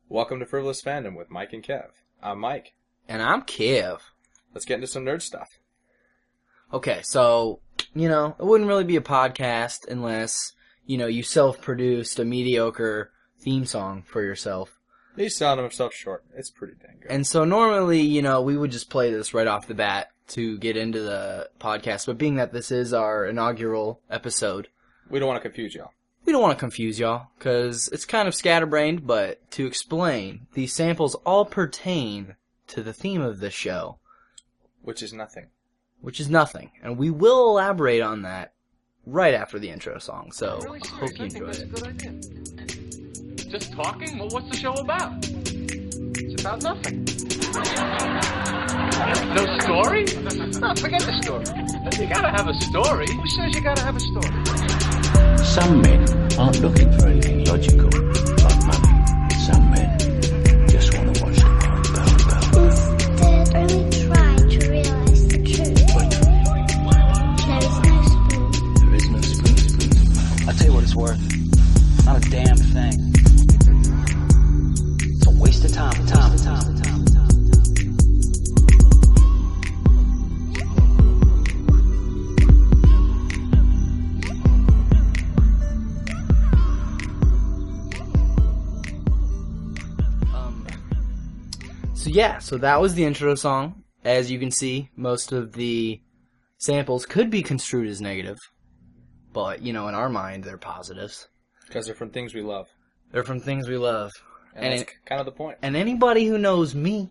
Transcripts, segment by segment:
Welcome to Frivolous Fandom with Mike and Kev. I'm Mike. And I'm Kev. Let's get into some nerd stuff. Okay, so, it wouldn't really be a podcast unless, you self-produced a mediocre theme song for yourself. He's selling himself short. It's pretty dang good. And so normally, we would just play this right off the bat to get into the podcast. But being that this is our inaugural episode, We don't want to confuse y'all. we don't want to confuse y'all, because it's kind of scatterbrained, but to explain, these samples all pertain to the theme of this show. Which is nothing. Which is nothing. And we will elaborate on that right after the intro song, so I hope you enjoy it. Just talking? Well, what's the show about? It's about nothing. No story? No, forget the story. You gotta have a story. Who says you gotta have a story? Some men aren't looking for anything logical, like money. Some men just want to watch the world go. Instead, only try to realize the truth. There is no spoon. There is no spoon. I'll tell you what it's worth. Not a damn thing. It's a waste of time. So that was the intro song. As you can see, most of the samples could be construed as negative. But, in our mind, they're positives. Because they're from things we love. They're from things we love. And that's kind of the point. And anybody who knows me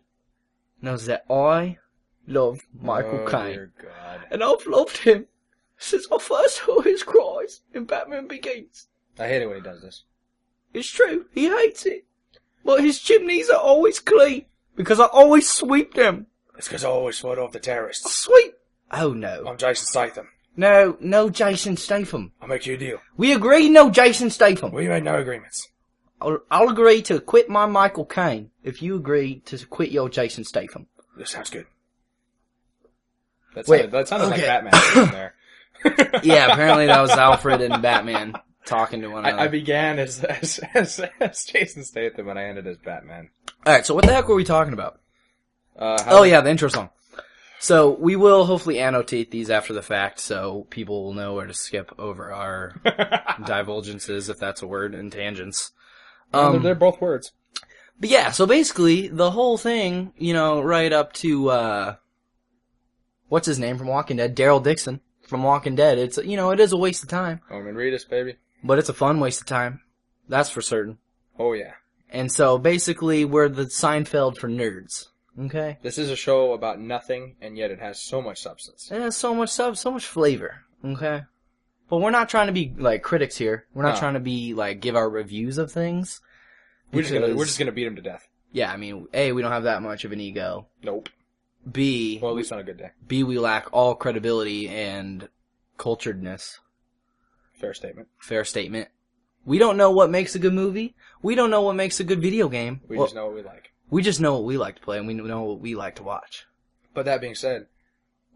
knows that I love Michael Caine. Dear God. And I've loved him since I first heard his cries in Batman Begins. I hate it when he does this. It's true, he hates it. But his chimneys are always clean, because I always sweep them. It's because I always fought off the terrorists. Sweep? Oh no. I'm Jason Statham. No Jason Statham. I'll make you a deal. We agree no Jason Statham. We made no agreements. I'll agree to quit my Michael Caine if you agree to quit your Jason Statham. This sounds good. That sounded okay. like Batman there. Yeah, apparently that was Alfred and Batman talking to one another. I began as Jason Statham and I ended as Batman. Alright, so what the heck were we talking about? The The intro song. So we will hopefully annotate these after the fact so people will know where to skip over our divulgences, if that's a word, and tangents. They're both words. But yeah, so basically, the whole thing, right up to, what's his name from Walking Dead? Daryl Dixon from Walking Dead. It's, it is a waste of time. Norman Reedus, baby. But it's a fun waste of time. That's for certain. Oh, yeah. And so basically, we're the Seinfeld for nerds. Okay? This is a show about nothing, and yet it has so much substance. It has so much stuff, so much flavor. Okay? But we're not trying to be, critics here. We're not trying to be, give our reviews of things. We're just gonna beat him to death. Yeah, I mean, A, we don't have that much of an ego. Nope. B, Well, at least on a good day. B, we lack all credibility and culturedness. Fair statement. Fair statement. We don't know what makes a good movie. We don't know what makes a good video game. We just know what we like. We just know what we like to play, and we know what we like to watch. But that being said,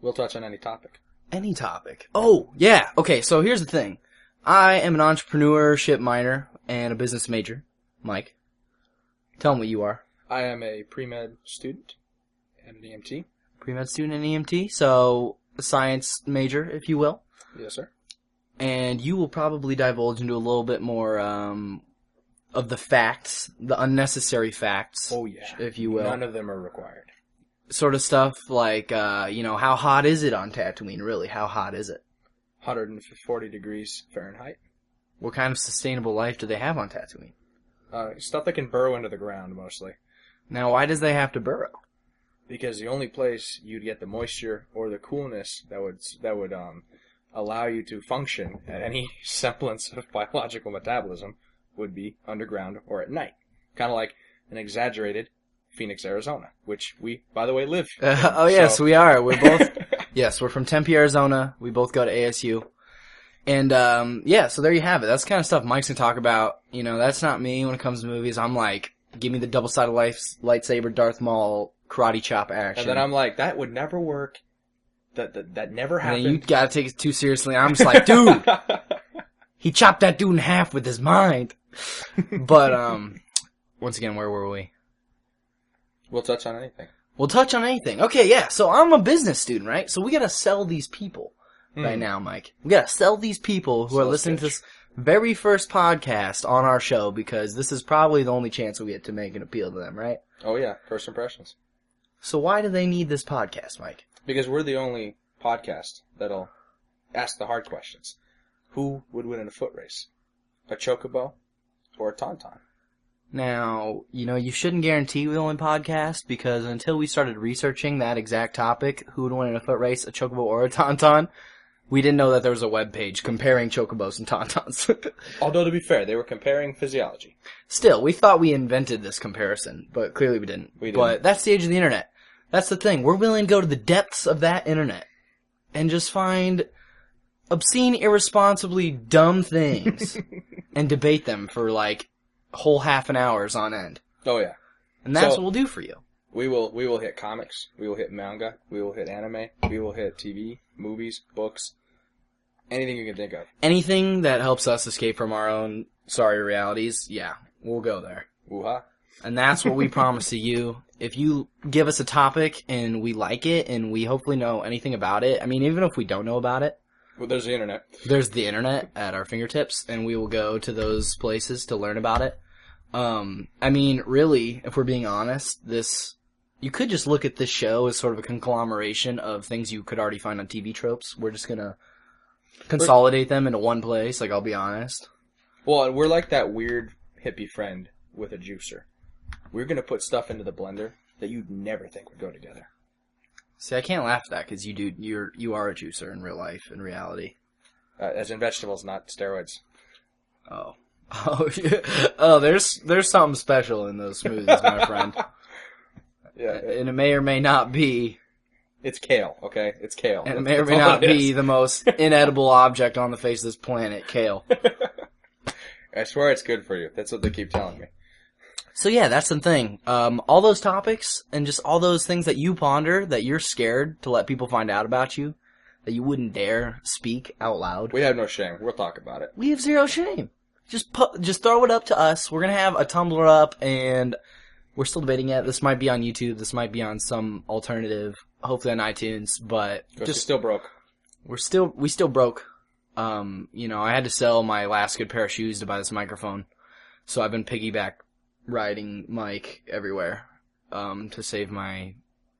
we'll touch on any topic. Any topic. Oh, yeah. Okay, so here's the thing. I am an entrepreneurship minor and a business major. Mike, tell them what you are. I am a pre-med student and an EMT. Pre-med student and EMT, so a science major, if you will. Yes, sir. And you will probably divulge into a little bit more of the facts, the unnecessary facts. Oh, yeah. If you will. None of them are required. Sort of stuff like, how hot is it on Tatooine, really? How hot is it? 140 degrees Fahrenheit. What kind of sustainable life do they have on Tatooine? Stuff that can burrow into the ground, mostly. Now, why does they have to burrow? Because the only place you'd get the moisture or the coolness that would allow you to function at any semblance of biological metabolism would be underground or at night. Kind of like an exaggerated Phoenix, Arizona, which we, by the way, live in. Yes, we are. We're both, yes, we're from Tempe, Arizona. We both go to ASU. And, so there you have it. That's the kind of stuff Mike's gonna talk about. That's not me when it comes to movies. I'm like, give me the double-sided lightsaber Darth Maul karate chop action. And then I'm like, that would never work. That never happened. And you gotta take it too seriously. I'm just like, dude, he chopped that dude in half with his mind. But, once again, where were we? We'll touch on anything. We'll touch on anything. Okay, yeah. So I'm a business student, right? So we gotta sell these people right now, Mike. We gotta sell these people who are listening to this very first podcast on our show, because this is probably the only chance we get to make an appeal to them, right? Oh yeah, first impressions. So why do they need this podcast, Mike? Because we're the only podcast that'll ask the hard questions. Who would win in a foot race? A chocobo or a tauntaun? Now, you shouldn't guarantee we only podcast, because until we started researching that exact topic, who would win in a foot race, a chocobo or a tauntaun, we didn't know that there was a web page comparing chocobos and tauntauns. Although, to be fair, they were comparing physiology. Still, we thought we invented this comparison, but clearly we didn't. But that's the age of the internet. That's the thing. We're willing to go to the depths of that internet and just find obscene, irresponsibly dumb things and debate them for whole half an hours on end. Oh yeah. And that's what we'll do for you. We will hit comics, we will hit manga, we will hit anime, we will hit TV, movies, books, anything you can think of. Anything that helps us escape from our own sorry realities, yeah, we'll go there. Woo-ha. And that's what we promise to you. If you give us a topic and we like it and we hopefully know anything about it, I mean, even if we don't know about it, well, there's the internet. There's the internet at our fingertips, and we will go to those places to learn about it. I mean, really, if we're being honest, you could just look at this show as sort of a conglomeration of things you could already find on TV tropes. We're just gonna consolidate them into one place, I'll be honest. Well, we're like that weird hippie friend with a juicer. We're gonna put stuff into the blender that you'd never think would go together. See, I can't laugh at that, because you are a juicer in real life, in reality. As in vegetables, not steroids. Oh. Oh, there's something special in those smoothies, my friend. Yeah. And it may or may not be... It's kale, okay? It's kale. And it may or may not be the most inedible object on the face of this planet, kale. I swear it's good for you. That's what they keep telling me. So yeah, that's the thing. All those topics and just all those things that you ponder, that you're scared to let people find out about you, that you wouldn't dare speak out loud. We have no shame. We'll talk about it. We have zero shame. Just throw it up to us. We're gonna have a Tumblr up, and we're still debating it. This might be on YouTube. This might be on some alternative, hopefully on iTunes. But just still broke. We still broke. I had to sell my last good pair of shoes to buy this microphone, so I've been piggyback riding Mike everywhere to save my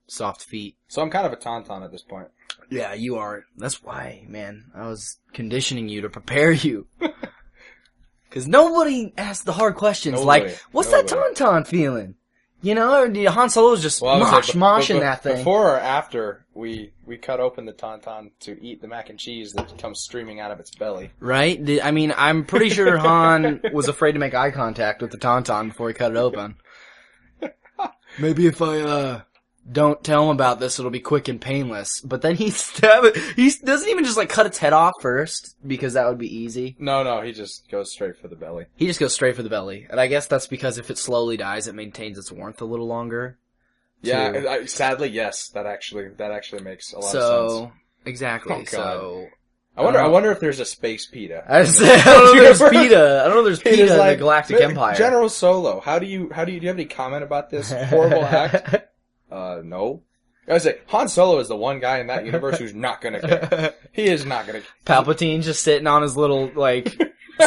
soft feet. So I'm kind of a tauntaun at this point. Yeah, you are. That's why, man. I was conditioning you to prepare you. Because nobody asked the hard questions what's that tauntaun feeling? Han Solo's just moshing that thing. Before or after we cut open the tauntaun to eat the mac and cheese that comes streaming out of its belly. Right? I mean, I'm pretty sure Han was afraid to make eye contact with the tauntaun before he cut it open. Maybe if I don't tell him about this, it'll be quick and painless. But then he doesn't even just cut its head off first, because that would be easy. No, he just goes straight for the belly. He just goes straight for the belly. And I guess that's because if it slowly dies, it maintains its warmth a little longer. Yeah, sadly, yes. That actually makes a lot of sense. Exactly. Oh, God. So I wonder if there's a space PETA. I don't know if there's PETA. I don't know if there's PETA in the Galactic Empire. General Solo, do you have any comment about this horrible act? No. I was like, Han Solo is the one guy in that universe who's not gonna care. He is not gonna care. Palpatine just sitting on his little,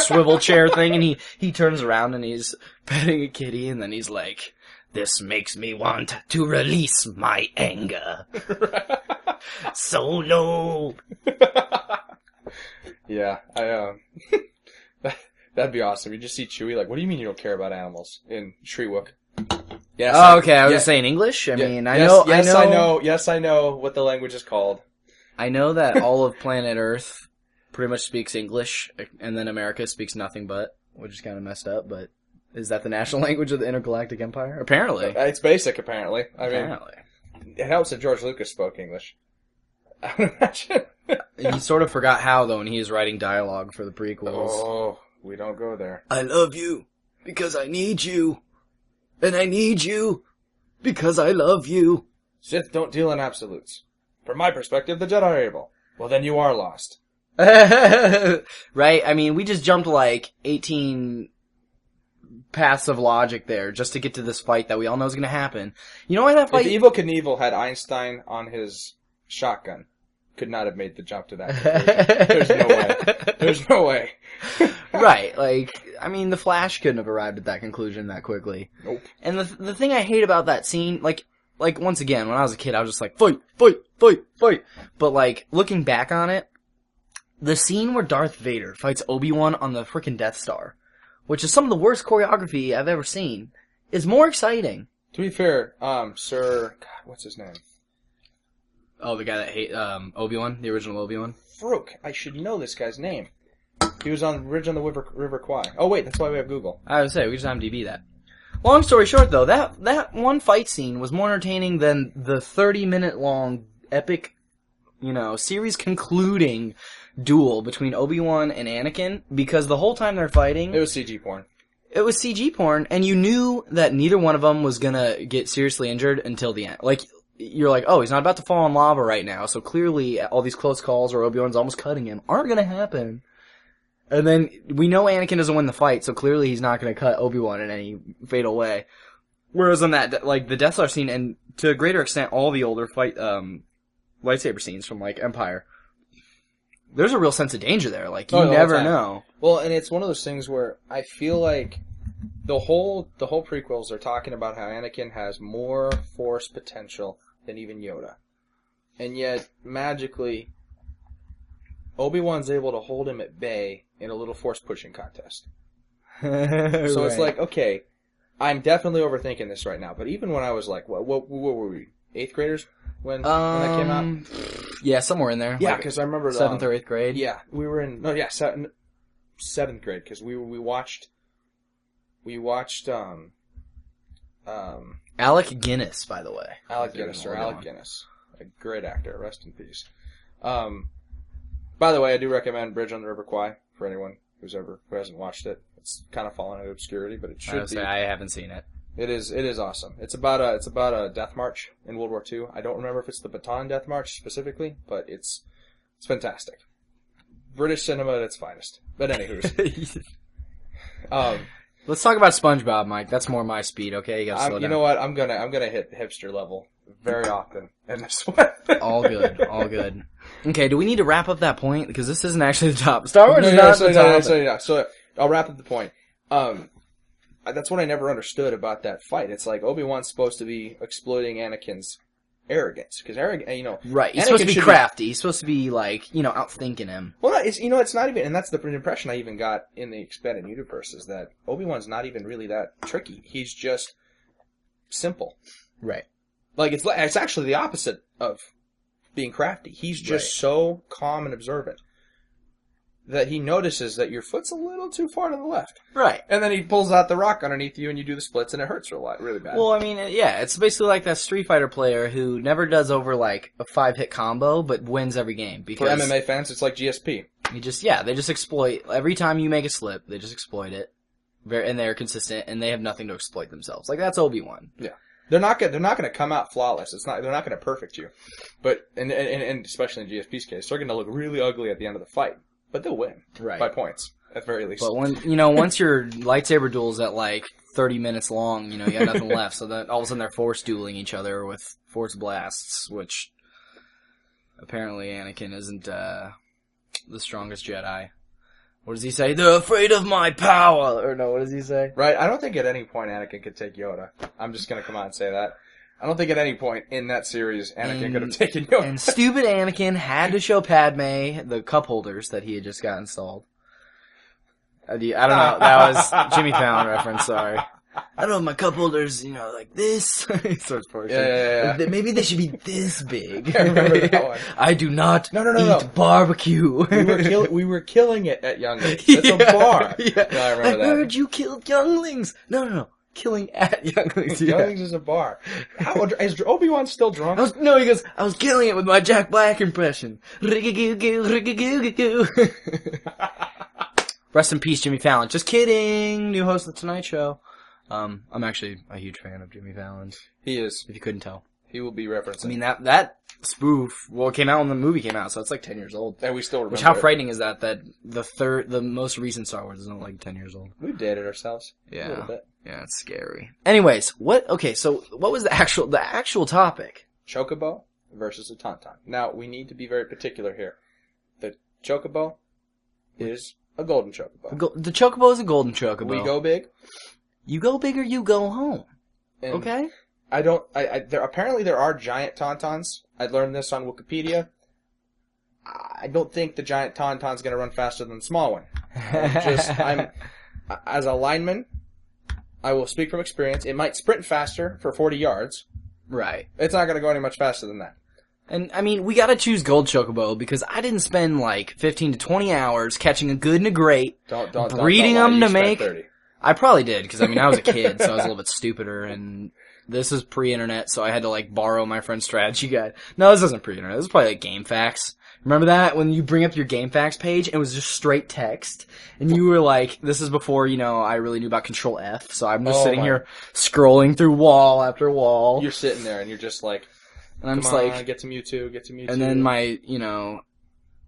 swivel chair thing, and he turns around and he's petting a kitty, and then he's like, "This makes me want to release my anger." Solo! Yeah, that'd be awesome. You just see Chewie what do you mean you don't care about animals? In Shriwook. Yes. Oh, okay. I was saying English. I mean, I know. Yes, I know what the language is called. I know that all of planet Earth pretty much speaks English, and then America speaks nothing but, which is kind of messed up. But is that the national language of the Intergalactic Empire? Apparently, it's basic. Apparently, apparently, it helps that George Lucas spoke English. I would imagine. He sort of forgot how though when he was writing dialogue for the prequels. Oh, we don't go there. I love you because I need you. And I need you, because I love you. Sith don't deal in absolutes. From my perspective, the Jedi are evil. Well, then you are lost. Right? I mean, we just jumped 18 paths of logic there just to get to this fight that we all know is going to happen. You know why that fight... If Evel Knievel had Einstein on his shotgun, could not have made the jump to that conclusion. There's no way. Right, the Flash couldn't have arrived at that conclusion that quickly. Nope. And the thing I hate about that scene, like once again, when I was a kid, I was just like, fight, fight, fight, fight. But looking back on it, the scene where Darth Vader fights Obi-Wan on the frickin' Death Star, which is some of the worst choreography I've ever seen, is more exciting. To be fair, Sir... God, what's his name? Oh, the guy that hate Obi-Wan, the original Obi-Wan? Farouk. I should know this guy's name. He was on Ridge on the River Kwai. Oh, wait, that's why we have Google. I would say, we just IMDb that. Long story short, though, that one fight scene was more entertaining than the 30-minute long epic, series concluding duel between Obi-Wan and Anakin, because the whole time they're fighting... It was CG porn. It was CG porn, and you knew that neither one of them was gonna get seriously injured until the end. You're like, oh, he's not about to fall in lava right now, so clearly all these close calls where Obi-Wan's almost cutting him aren't gonna happen. And then we know Anakin doesn't win the fight, so clearly he's not gonna cut Obi-Wan in any fatal way. Whereas on that, the Death Star scene, and to a greater extent all the older lightsaber scenes from, Empire, there's a real sense of danger there. You never know. Well, and it's one of those things where I feel like the whole prequels are talking about how Anakin has more Force potential than even Yoda. And yet, magically, Obi-Wan's able to hold him at bay in a little Force pushing contest. So it's like, okay, I'm definitely overthinking this right now, but even when I was what were we? 8th graders? When that came out? Yeah, somewhere in there. Yeah, because I remember 7th or 8th grade. Yeah, we were in 7th grade because we watched Alec Guinness, by the way. Alec Guinness, a great actor. Rest in peace. By the way, I do recommend Bridge on the River Kwai for anyone who hasn't watched it. It's kind of fallen into obscurity, but it should be. I haven't seen it. It is awesome. It's about a death march in World War II. I don't remember if it's the Bataan Death March specifically, but it's fantastic. British cinema at its finest. But anywho's. Let's talk about SpongeBob, Mike. That's more my speed, okay? You gotta slow down. You know what? I'm gonna hit hipster level very often in this one. All good. Okay, do we need to wrap up that point? Because this isn't actually the top. Star Wars is not the top. So I'll wrap up the point. That's what I never understood about that fight. It's like Obi-Wan's supposed to be exploiting Anakin's arrogance. Because right. He's Anakin supposed to be crafty. He's supposed to be outthinking him. Well, it's not even, and that's the impression I even got in the expanded universe, is that Obi-Wan's not even really that tricky. He's just simple. Right. It's actually the opposite of being crafty. He's just so calm and observant that he notices that your foot's a little too far to the left. Right. And then he pulls out the rock underneath you and you do the splits and it hurts really bad. Well, it's basically like that Street Fighter player who never does over a 5-hit combo but wins every game. Because for MMA fans, it's like GSP. they just exploit, every time you make a slip, they just exploit it. And they're consistent and they have nothing to exploit themselves. That's Obi-Wan. Yeah. They're not going to come out flawless. They're not going to perfect you. But, and especially in GSP's case, they're going to look really ugly at the end of the fight. But they'll win. Right. By points, at the very least. But once your lightsaber duel's at 30 minutes long, you got nothing left. So then all of a sudden they're force dueling each other with force blasts, which apparently Anakin isn't, the strongest Jedi. What does he say? They're afraid of my power! Or no, what does he say? Right, I don't think at any point Anakin could take Yoda. I'm just gonna come out and say that. I don't think at any point in that series Anakin could have taken Yoda. And stupid Anakin had to show Padme the cup holders that he had just got installed. I don't know, that was Jimmy Fallon reference, sorry. I don't know, my cup holders, like this. He starts forcing. Yeah. Maybe they should be this big. I remember that one. I do not eat barbecue. We were killing it at Younglings. It's a bar. Yeah. No, I remember that. I heard you killed Younglings. No. Killing at Younglings. Yeah. Younglings is a bar. Is Obi-Wan still drunk? He goes, I was killing it with my Jack Black impression. Rest in peace, Jimmy Fallon. Just kidding. New host of The Tonight Show. I'm actually a huge fan of Jimmy Fallon. He is. If you couldn't tell. He will be referencing. I mean, that spoof, well, it came out when the movie came out, so it's like 10 years old. And we still remember Which, how it. frightening is that the most recent Star Wars is not like 10 years old. We've dated ourselves. Yeah. A little bit. Yeah, it's scary. Anyways, what was the actual topic? Chocobo versus a tauntaun. Now, we need to be very particular here. The chocobo is a golden chocobo. The chocobo is a golden chocobo. We go big. You go big or you go home. And Okay? Apparently there are giant tauntauns. I learned this on Wikipedia. I don't think the giant tauntaun's going to run faster than the small one. As a lineman, I will speak from experience. It might sprint faster for 40 yards. Right. It's not going to go any much faster than that. And, I mean, we gotta choose gold chocobo because I didn't spend like 15 to 20 hours catching a good and a great, breeding them to make... 30. I probably did, because I mean, I was a kid, so I was a little bit stupider, and this is pre-internet, so I had to like borrow my friend's strategy guide. No, this isn't pre-internet, this is probably like Game Facts. Remember that? When you bring up your Game Facts page, it was just straight text, and you were like, this is before, I really knew about Control F, so I'm just sitting here scrolling through wall after wall. You're sitting there, and you're just like, and I'm just like, get to Mewtwo. And then my,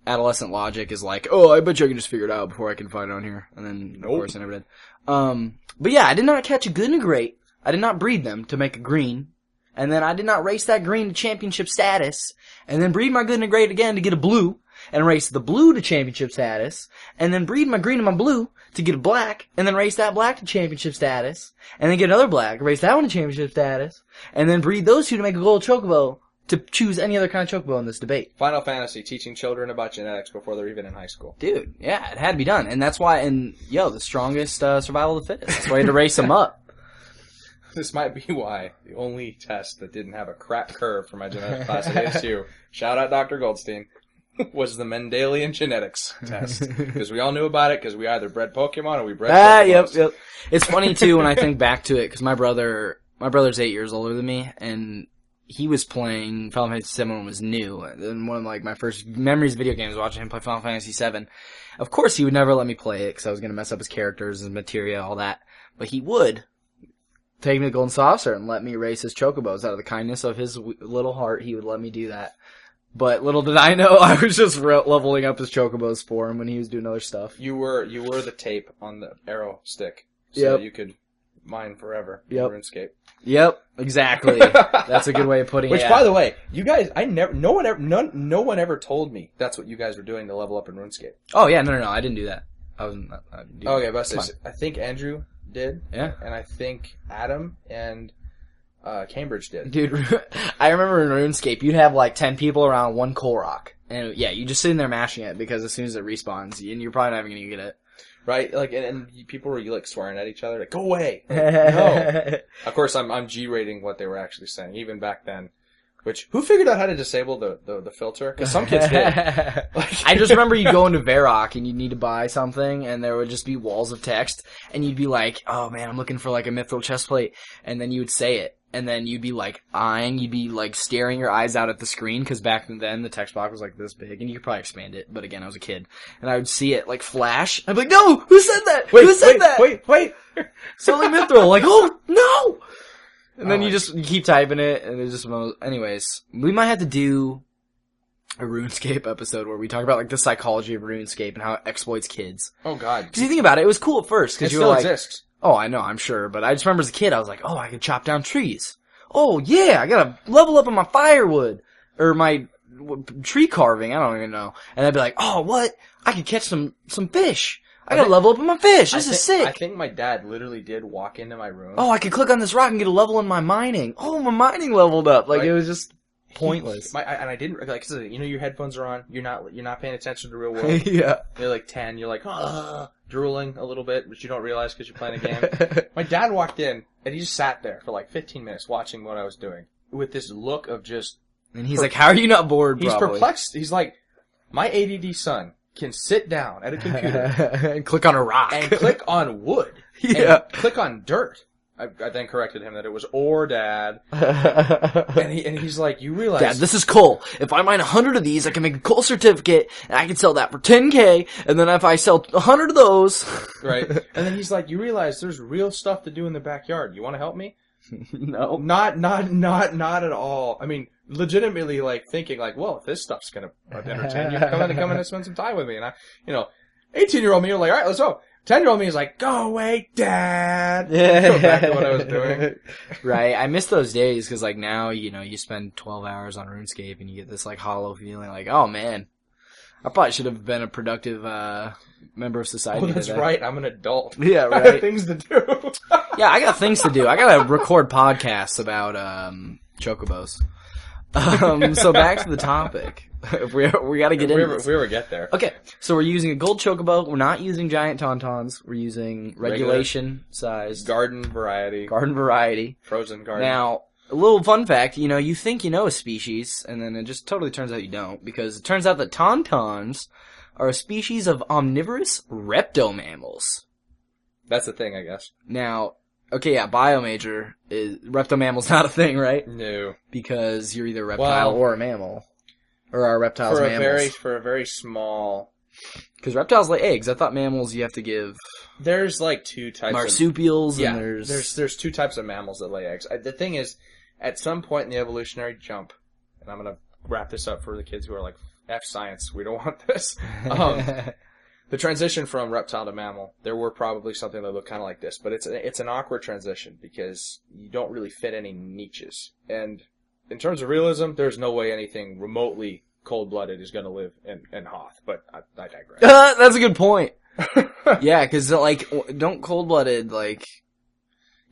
adolescent logic is like, oh, I bet you I can just figure it out before I can find it on here. And then, of course, I never did. But yeah, I did not catch a good and a great. I did not breed them to make a green. And then I did not race that green to championship status. And then breed my good and a great again to get a blue. And race the blue to championship status. And then breed my green and my blue to get a black. And then race that black to championship status. And then get another black, race that one to championship status. And then breed those two to make a gold chocobo. To choose any other kind of chocobo in this debate. Final Fantasy, teaching children about genetics before they're even in high school. Dude, yeah, it had to be done. And that's why, the strongest survival of the fittest. That's why you had to race them up. This might be why the only test that didn't have a crap curve for my genetics class at ASU, shout out Dr. Goldstein, was the Mendelian genetics test. Because we all knew about it because we either bred Pokemon or we bred Pokemon. Yep. It's funny, too, when I think back to it, because my brother's 8 years older than me, and he was playing Final Fantasy VII when it was new. And one of my first memories of video games was watching him play Final Fantasy VII. Of course, he would never let me play it because I was going to mess up his characters, his materia, all that. But he would take me to Golden Saucer and let me race his chocobos. Out of the kindness of his little heart, he would let me do that. But little did I know, I was just leveling up his chocobos for him when he was doing other stuff. You were the tape on the arrow stick, so that you could mine forever in RuneScape. Yep, exactly. That's a good way of putting it. Which, by the way, you guys, no one ever told me that's what you guys were doing to level up in RuneScape. Oh yeah, no, I didn't do that. I didn't do okay, that. but I think Andrew did. Yeah. And I think Adam and Cambridge did. Dude, I remember in RuneScape, you'd have like 10 people around one Korok. And yeah, you just sitting there mashing it because as soon as it respawns, and you're probably not even going to get it. Right? Like, and people were like swearing at each other, like, go away. Like, no. Of course, I'm G-rating what they were actually saying, even back then. Which, who figured out how to disable the filter? Because some kids did. I just remember you go into Varrock and you'd need to buy something, and there would just be walls of text, and you'd be like, oh man, I'm looking for like a mithril chestplate, and then you would say it. And then you'd be like you'd be like staring your eyes out at the screen, because back then the text box was like this big, and you could probably expand it, but again, I was a kid. And I would see it like flash, I'd be like, no! Who said that? Who said that? Wait! Solely Mithril, like, oh, no! And then you keep typing it, and it's just, anyways, we might have to do a RuneScape episode where we talk about like the psychology of RuneScape and how it exploits kids. Oh god. Because you think about it, it was cool at first, because you were like, exists. Oh, I know, I'm sure, but I just remember as a kid, I was like, oh, I can chop down trees. Oh, yeah, I gotta level up on my firewood. Or my tree carving, I don't even know. And I'd be like, oh, what? I could catch some fish. I gotta level up on my fish. This is sick. I think my dad literally did walk into my room. Oh, I could click on this rock and get a level in my mining. Oh, my mining leveled up. Like, it was just pointless. And I didn't, like, your headphones are on, you're not paying attention to the real world. Yeah. You're like 10, you're like, drooling a little bit, which you don't realize because you're playing a game. My dad walked in, and he just sat there for like 15 minutes watching what I was doing, with this look of just... And he's like, how are you not bored, He's probably? perplexed. He's like, my ADD son can sit down at a computer... and click on a rock. and click on wood. Yeah. And click on dirt. I then corrected him that it was or Dad. and he's like, you realize... Dad, this is coal. If I mine 100 of these, I can make a coal certificate, and I can sell that for $10K, and then if I sell 100 of those... Right. And then he's like, you realize there's real stuff to do in the backyard. You want to help me? No. Not at all. I mean, legitimately, like, thinking, like, well, if this stuff's gonna entertain you, come in and spend some time with me. And 18-year-old me, like, all right, let's go. 10-year-old me is like, go away, Dad. Go back to what I was doing. Right. I miss those days, because, like, now, you spend 12 hours on RuneScape, and you get this, like, hollow feeling, like, oh, man, I probably should have been a productive, member of society. Oh, that's today. right. I'm an adult. Yeah, I right. have things to do. Yeah, I got things to do. I gotta record podcasts about, chocobos. So back to the topic. we gotta get into this. If we ever get there. Okay, so we're using a gold chocobo. We're not using giant tauntauns. We're using regulation size. Garden variety. Frozen Frozen garden. Now, a little fun fact, you think you know a species, and then it just totally turns out you don't, because it turns out that tauntauns are a species of omnivorous reptomammals. That's the thing, I guess. Now, okay, yeah, biomajor is reptomammal's not a thing, right? No. Because you're either a reptile or a mammal. Or are reptiles mammals? For a very small... Because reptiles lay eggs. I thought mammals you have to give... There's like two types marsupials, of... and there's two types of mammals that lay eggs. The thing is, at some point in the evolutionary jump, and I'm going to wrap this up for the kids who are like, F science, we don't want this. The transition from reptile to mammal, there were probably something that looked kind of like this, but it's an awkward transition because you don't really fit any niches. And in terms of realism, there's no way anything remotely cold-blooded is going to live in Hoth, but I digress. That's a good point. Yeah, because, like, don't cold-blooded, like...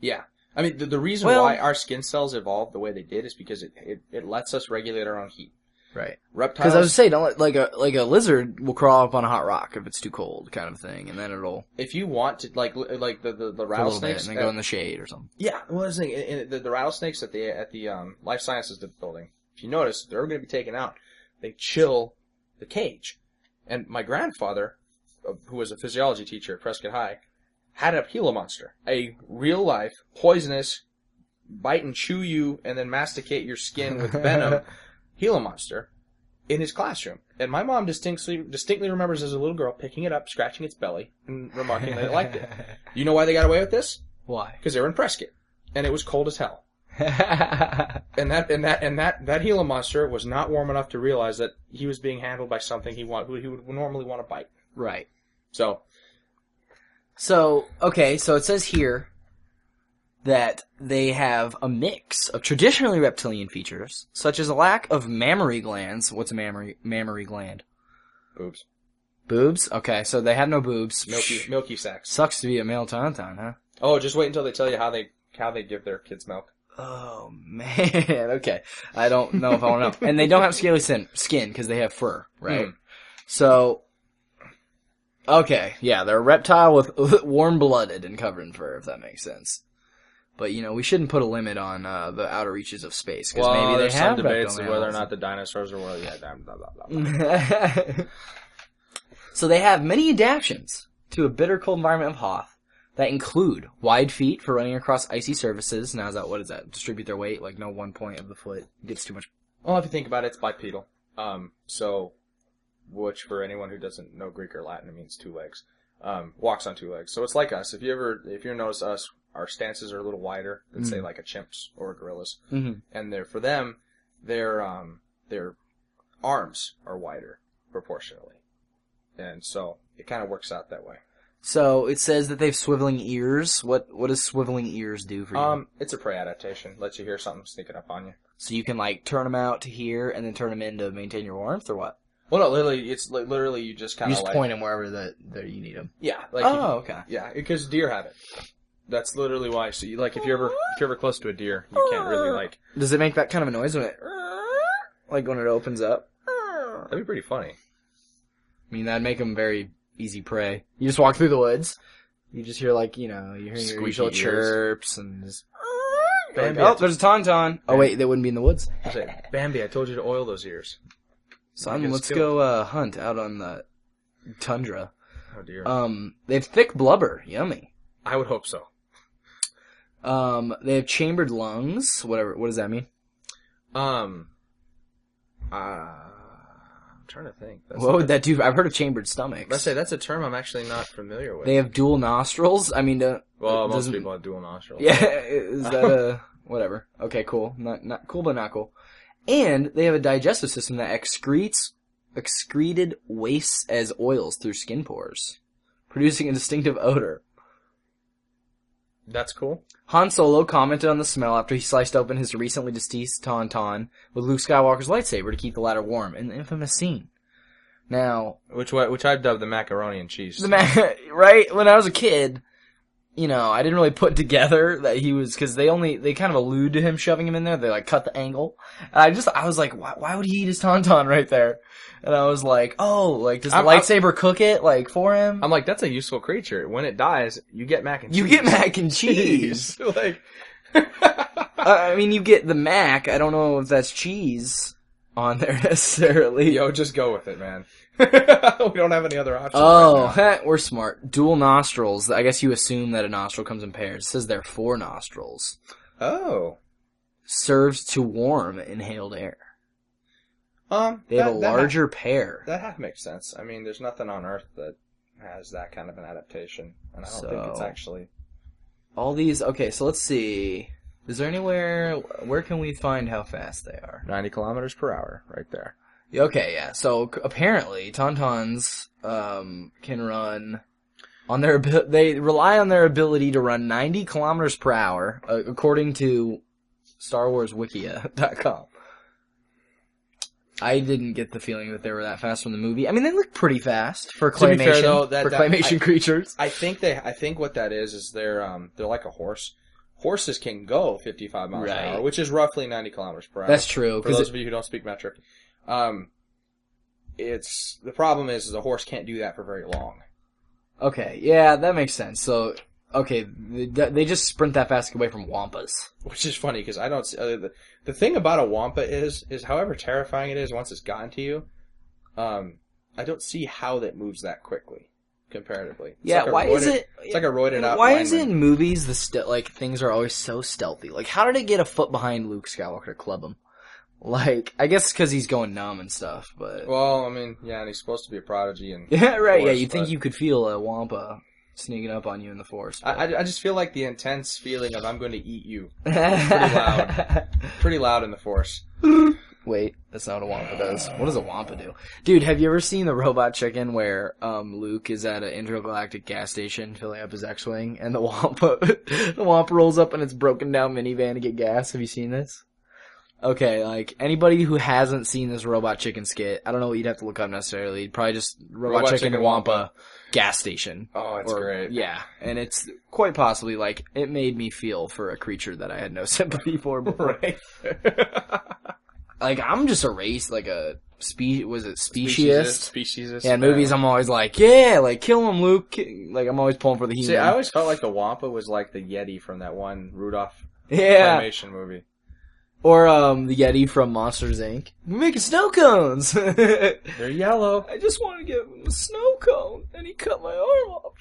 Yeah. I mean, the reason why our skin cells evolved the way they did is because it lets us regulate our own heat. Right. Reptiles... Because I was saying, like a lizard will crawl up on a hot rock if it's too cold, kind of thing, and then it'll... If you want to, like the rattlesnakes... and then go in the shade or something. Yeah, well, that's the thing. The rattlesnakes at the Life Sciences building, if you notice, they're going to be taken out. They chill the cage. And my grandfather, who was a physiology teacher at Prescott High, had a Gila monster. A real-life, poisonous, bite and chew you and then masticate your skin with venom Gila monster in his classroom. And my mom distinctly remembers as a little girl picking it up, scratching its belly, and remarking that it liked it. You know why they got away with this? Why? Because they were in Prescott. And it was cold as hell. and that Gila monster was not warm enough to realize that he was being handled by something he would normally want to bite. Right. So, okay, so it says here that they have a mix of traditionally reptilian features, such as a lack of mammary glands. What's a mammary gland? Boobs. Boobs? Okay, so they have no boobs. Milky sacs. Sucks to be a male tauntaun, huh? Oh, just wait until they tell you how they give their kids milk. Oh, man. Okay. I don't know if I want to know. And they don't have scaly skin because they have fur, right? So, okay. Yeah, they're a reptile with warm-blooded and covered in fur, if that makes sense. But, we shouldn't put a limit on the outer reaches of space, because maybe they have some debates of whether or not the dinosaurs are blah, blah, blah. So they have many adaptations to a bitter cold environment of Hoth that include wide feet for running across icy surfaces. Now, what is that? Distribute their weight, like no one point of the foot gets too much. Well, if you think about it, it's bipedal. Which for anyone who doesn't know Greek or Latin, it means two legs. Walks on two legs. So it's like us. If you notice us, our stances are a little wider than say like a chimp's or a gorilla's. Mm-hmm. And for them, their arms are wider proportionally. And so it kind of works out that way. So it says that they have swiveling ears. What does swiveling ears do for you? It's a prey adaptation. Lets you hear something sneaking up on you. So you can like turn them out to here and then turn them in to maintain your warmth, or what? Well, no, literally, it's literally you just kind of like point them wherever that you need them. Yeah. Okay. Yeah, because deer have it. That's literally why. So you if you're ever close to a deer, you can't really Does it make that kind of a noise when when it opens up? That'd be pretty funny. I mean, that'd make them very easy prey. You just walk through the woods. You just hear you're hearing your usual chirps and just... Bambi, there's a tauntaun. Oh wait, they wouldn't be in the woods. Bambi, I told you to oil those ears. Son, let's go hunt out on the tundra. Oh dear. They have thick blubber. Yummy. I would hope so. They have chambered lungs. Whatever. What does that mean? I'm trying to think. What would that do? I've heard of chambered stomachs. Let's say that's a term I'm actually not familiar with. They have dual nostrils. I mean, most people have dual nostrils. Yeah, is that whatever? Okay, cool. Not cool, but not cool. And they have a digestive system that excreted wastes as oils through skin pores, producing a distinctive odor. That's cool. Han Solo commented on the smell after he sliced open his recently deceased tauntaun with Luke Skywalker's lightsaber to keep the latter warm in the infamous scene. Now, which I've dubbed the macaroni and cheese. Right? When I was a kid, you know, I didn't really put together that he was, cause they kind of allude to him shoving him in there. They like cut the angle. And I was like, why would he eat his tauntaun right there? And I was like, oh, like, does the lightsaber cook it, like, for him? I'm like, that's a useful creature. When it dies, you get mac and cheese. You get mac and cheese. Like, I mean, you get the mac. I don't know if that's cheese on there necessarily. Yo, just go with it, man. We don't have any other options. Oh, right we're smart. Dual nostrils. I guess you assume that a nostril comes in pairs. It says there are 4 nostrils. Oh. Serves to warm inhaled air. They have a larger pair. That half makes sense. I mean, there's nothing on Earth that has that kind of an adaptation, and I don't think it's actually... All these... Okay, so let's see. Is there anywhere... Where can we find how fast they are? 90 kilometers per hour, right there. Okay, yeah. So, apparently, tauntauns can run... They rely on their ability to run 90 kilometers per hour, according to StarWarsWikia.com. I didn't get the feeling that they were that fast from the movie. I mean, they look pretty fast for claymation. To be fair, though, claymation creatures. I think what that is they're like a horse. Horses can go 55 miles an hour, which is roughly 90 kilometers per hour. That's true. For those of you who don't speak metric, the problem is the horse can't do that for very long. Okay, yeah, that makes sense. So, okay, they just sprint that fast to get away from wampas. Which is funny because I don't. The thing about a wampa is however terrifying it is once it's gotten to you, I don't see how that moves that quickly comparatively. It's why is it? It's like a roided out. Why is it in movies things are always so stealthy? Like, how did it get a foot behind Luke Skywalker to club him? Like, I guess because he's going numb and stuff, but... Well, I mean, yeah, and he's supposed to be a prodigy. And yeah, right, Force, you'd think you could feel a wampa sneaking up on you in the Force. I just feel like the intense feeling of I'm going to eat you. Pretty loud. Pretty loud in the Force. Wait, that's not what a wampa does. What does a wampa do? Dude, have you ever seen the Robot Chicken where Luke is at an intergalactic gas station filling up his X-Wing, and the wampa rolls up in its broken down minivan to get gas? Have you seen this? Okay, like, anybody who hasn't seen this Robot Chicken skit, I don't know what you'd have to look up necessarily. You'd probably just Robot Chicken Wampa gas station. Oh, it's great. Yeah, and it's quite possibly, like, it made me feel for a creature that I had no sympathy for before. Right. Like, I'm just a race, like a speciesist? Speciesist. Yeah, in movies I'm always like, yeah, like, kill him, Luke. Like, I'm always pulling for the He-Man. See, I always felt like the Wampa was like the Yeti from that one Rudolph animation movie. Or, the Yeti from Monsters, Inc. We're making snow cones! They're yellow. I just wanted to give him a snow cone, and he cut my arm off.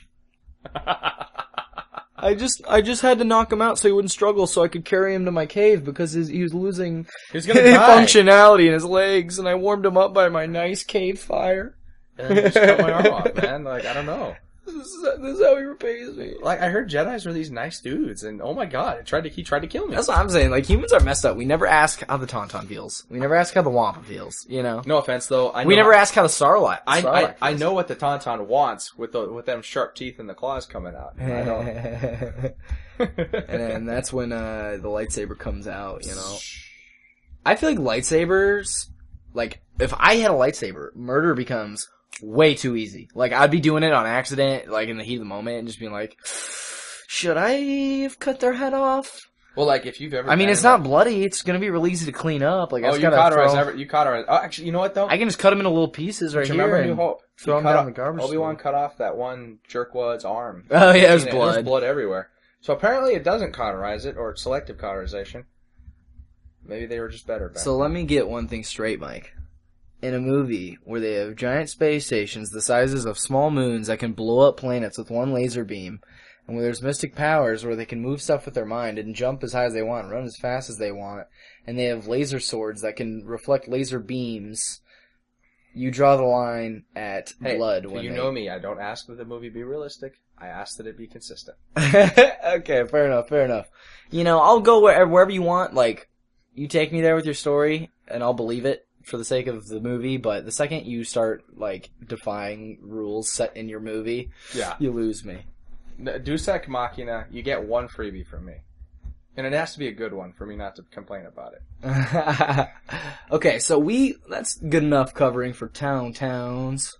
I just had to knock him out so he wouldn't struggle so I could carry him to my cave because he was losing functionality in his legs, and I warmed him up by my nice cave fire. And I just cut my arm off, man. Like, I don't know. This is how he repays me. Like, I heard Jedis were these nice dudes, and oh my god, he tried to kill me. That's what I'm saying. Like, humans are messed up. We never ask how the tauntaun feels. We never ask how the wampa feels, you know? No offense, though. We never ask how the Sarlacc feels. I know what the tauntaun wants with them sharp teeth and the claws coming out. I don't. And that's when the lightsaber comes out, you know? I feel like lightsabers, like, if I had a lightsaber, murder becomes way too easy. Like, I'd be doing it on accident, like, in the heat of the moment, and just being like, should I have cut their head off? Well, like, if you've ever... I mean, it's not bloody. It's gonna be real easy to clean up. Like, you cauterize... Oh, actually, you know what, though? I can just cut them into little pieces right here. Remember New Hope? Throw them down in the garbage. Obi-Wan cut off that one jerkwad's arm. Oh, yeah, there's blood. There's blood everywhere. So apparently it doesn't cauterize it, or it's selective cauterization. Maybe they were just better back then. Let me get one thing straight, Mike. In a movie where they have giant space stations the sizes of small moons that can blow up planets with one laser beam, And where there's mystic powers where they can move stuff with their mind and jump as high as they want, run as fast as they want, and they have laser swords that can reflect laser beams, you draw the line at blood. You know me. I don't ask that the movie be realistic. I ask that it be consistent. Okay, fair enough. I'll go wherever you want. Like, you take me there with your story, and I'll believe it for the sake of the movie, but the second you start, like, defying rules set in your movie, you lose me. Deus Ex Machina, you get one freebie from me. And it has to be a good one for me not to complain about it. Okay, so that's good enough covering for tauntauns.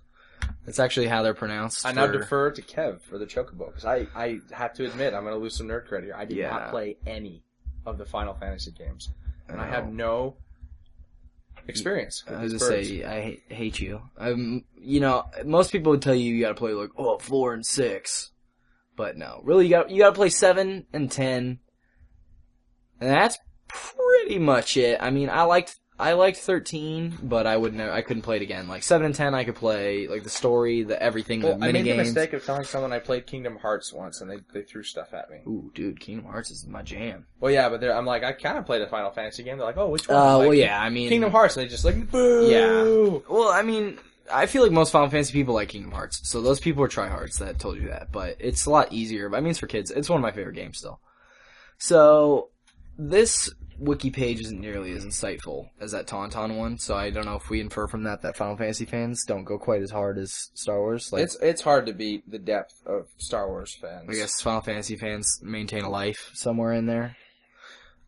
That's actually how they're pronounced. I now defer to Kev for the chocobo, because I have to admit, I'm going to lose some nerd credit here. I did not play any of the Final Fantasy games. And I have no experience with I was these going to birds. say, I hate you. Most people would tell you gotta play, like, 4 and 6. But no. Really, you gotta play 7 and 10. And that's pretty much it. I mean, I liked 13, but I couldn't play it again. Like 7 and 10, I could play like the story, the everything, the mini I made games. the mistake of telling someone I played Kingdom Hearts once, and they threw stuff at me. Ooh, dude, Kingdom Hearts is my jam. Well, yeah, but I'm like, I kind of played a Final Fantasy game. They're like, oh, which one? Well, yeah, I mean, Kingdom Hearts, and they just like, boo. Yeah. Well, I mean, I feel like most Final Fantasy people like Kingdom Hearts, so those people are tryhards that told you that. But it's a lot easier. I mean, it's for kids. It's one of my favorite games still. So this wiki page isn't nearly as insightful as that Tauntaun one, so I don't know if we infer from that Final Fantasy fans don't go quite as hard as Star Wars. Like, it's hard to beat the depth of Star Wars fans. I guess Final Fantasy fans maintain a life somewhere in there,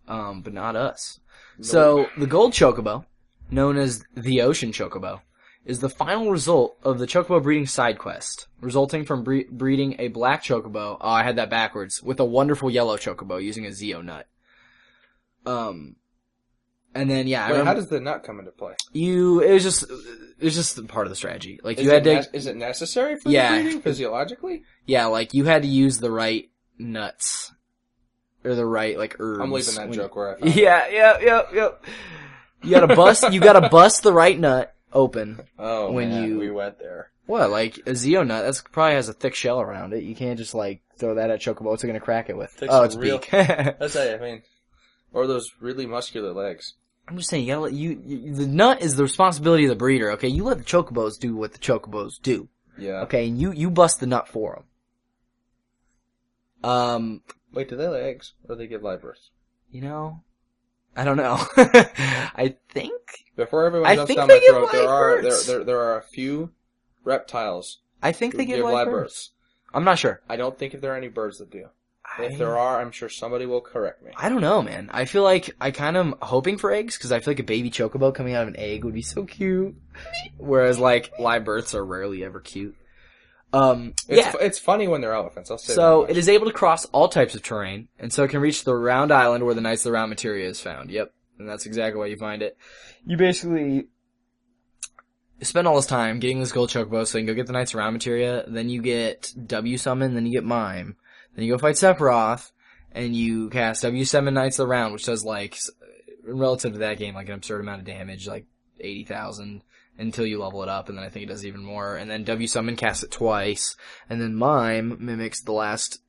but not us. Nope. So the gold chocobo, known as the ocean chocobo, is the final result of the chocobo breeding side quest, resulting from breeding a black chocobo. Oh, I had that backwards, with a wonderful yellow chocobo using a Zeo nut. And then Wait, how does the nut come into play? It was just part of the strategy. Like you had to. Is it necessary for the breeding physiologically? Yeah, like you had to use the right nuts or the right like herbs. I'm leaving that joke where I found it. Yep. You gotta bust the right nut open. Oh man, we went there. What, like a Zeo nut? That's probably has a thick shell around it. You can't just like throw that at chocobo. What's it gonna crack it with? It's beak. That's it. I mean. Or those really muscular legs. I'm just saying, the nut is the responsibility of the breeder, okay? You let the chocobos do what the chocobos do. Yeah. Okay, and you bust the nut for them. Wait, do they lay eggs? Or do they give live births? I don't know. I think... Before everyone jumps down my throat, there are a few reptiles I think they give live births. I'm not sure. I don't think if there are any birds that do. If there are, I'm sure somebody will correct me. I don't know, man. I feel like I kind of hoping for eggs because I feel like a baby chocobo coming out of an egg would be so cute. Whereas, like, live births are rarely ever cute. It's funny when they're elephants. I'll say so it is able to cross all types of terrain, and so it can reach the round island where the Knights of the Round materia is found. Yep, and that's exactly why you find it. You basically spend all this time getting this gold chocobo so you can go get the Knights of the Round materia, then you get W summon, then you get mime. Then you go fight Sephiroth, and you cast W7 Knights of the Round, which does, like, relative to that game, like, an absurd amount of damage, like 80,000, until you level it up, and then I think it does even more. And then W-Summon casts it twice, and then Mime mimics the last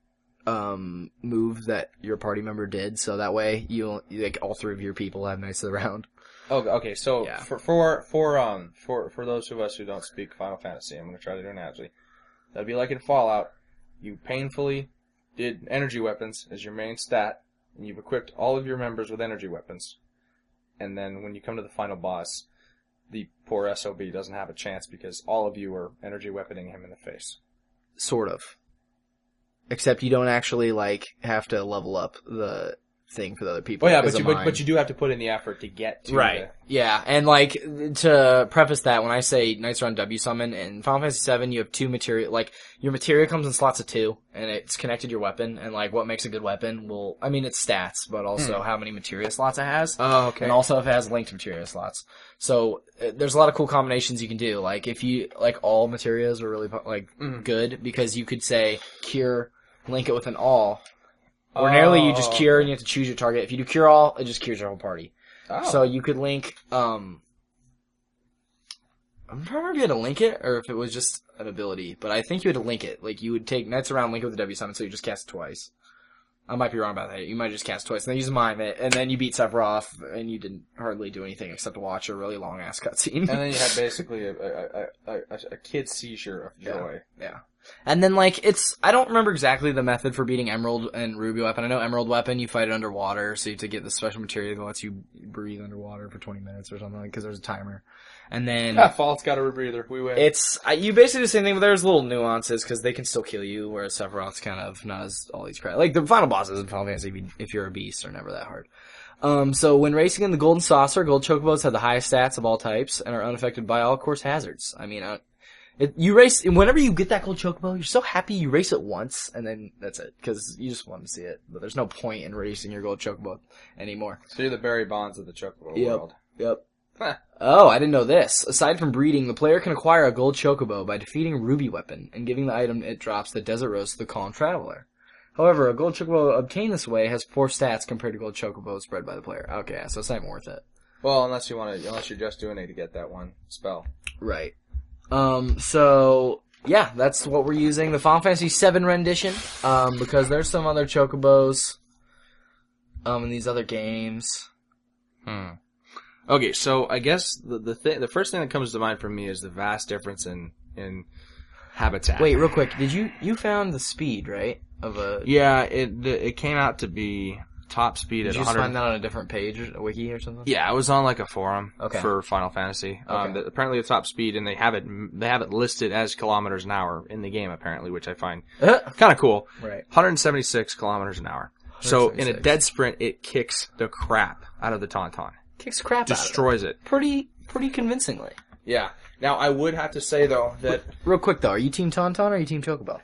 move that your party member did, so that way like, all three of your people have Knights of the Round. Oh, okay, so yeah. For those of us who don't speak Final Fantasy, I'm going to try to do an analogy. That'd be like in Fallout, you painfully did energy weapons as your main stat, and you've equipped all of your members with energy weapons. And then when you come to the final boss, the poor SOB doesn't have a chance because all of you are energy weaponing him in the face. Sort of. Except you don't actually, like, have to level up the thing for the other people. Well, yeah, but you do have to put in the effort to get to right. Yeah, and like to preface that, when I say Knights Around W Summon in Final Fantasy VII, you have two materia. Like your materia comes in slots of 2, and it's connected to your weapon. And like what makes a good weapon it's stats, but also how many materia slots it has. Oh, okay. And also if it has linked materia slots. So there's a lot of cool combinations you can do. Like if you all materias are really good because you could say cure, link it with an all. Ordinarily, you just cure and you have to choose your target. If you do cure all, it just cures your whole party. Oh. So you could link, I'm trying to remember if you had to link it or if it was just an ability, but I think you had to link it. Like, you would take Knights Around, link it with the W summon, so you just cast it twice. I might be wrong about that. You might just cast twice, and then use Mime it, and then you beat Sephiroth, and you didn't hardly do anything except watch a really long-ass cutscene. And then you had basically a kid's seizure of joy. Yeah. And then, like, I don't remember exactly the method for beating Emerald and Ruby Weapon. I know Emerald Weapon, you fight it underwater, so you have to get the special material that lets you breathe underwater for 20 minutes or something, because there's a timer. And then... Fault's got a rebreather. We win. You basically do the same thing, but there's little nuances, because they can still kill you, whereas Sephiroth's kind of not as all these crap. Like, the final bosses in Final Fantasy, if you're a beast, are never that hard. So when racing in the Golden Saucer, Gold Chocobos have the highest stats of all types, and are unaffected by all course hazards. I mean, you race, whenever you get that Gold Chocobo, you're so happy you race it once, and then that's it, because you just want to see it. But there's no point in racing your Gold Chocobo anymore. So you're the Barry Bonds of the Chocobo world. Yep. Oh, I didn't know this. Aside from breeding, the player can acquire a Gold Chocobo by defeating Ruby Weapon, and giving the item it drops the Desert Rose to the Calm Traveler. However, a Gold Chocobo obtained this way has 4 stats compared to Gold Chocobos spread by the player. Okay, so it's not even worth it. Well, unless you're just doing it to get that one spell. Right. So, yeah, that's what we're using. The Final Fantasy VII rendition, because there's some other Chocobos, in these other games. Okay, so I guess the first thing that comes to mind for me is the vast difference in habitat. Wait, real quick, you found the speed, right? Yeah, it came out to be top speed at 100. Did you just find that on a different page, a wiki or something? Yeah, I was on like a forum Okay. for Final Fantasy. Okay. Apparently the top speed, and they have it listed as kilometers an hour in the game apparently, which I find Uh-huh. kind of cool. Right. 176 kilometers an hour. So in a dead sprint, it kicks the crap out of the tauntaun. Kicks crap Destroys out of it. Pretty convincingly. Yeah. Now I would have to say though that Real quick though, are you Team Tauntaun or are you Team Chocobo?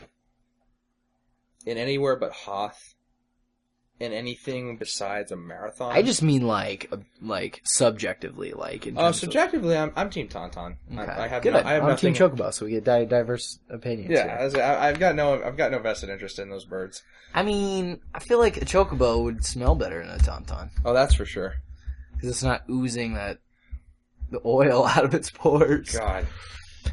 in anywhere but Hoth, in anything besides a marathon. I just mean like subjectively, like in terms subjectively, I'm Team Tauntaun. Okay. I have Good. no, I have I'm nothing. Team Chocobo, so we get diverse opinions. Yeah, here. I've got no vested interest in those birds. I mean, I feel like a Chocobo would smell better than a Tauntaun Oh, that's for sure. because it's not oozing the oil out of its pores. God.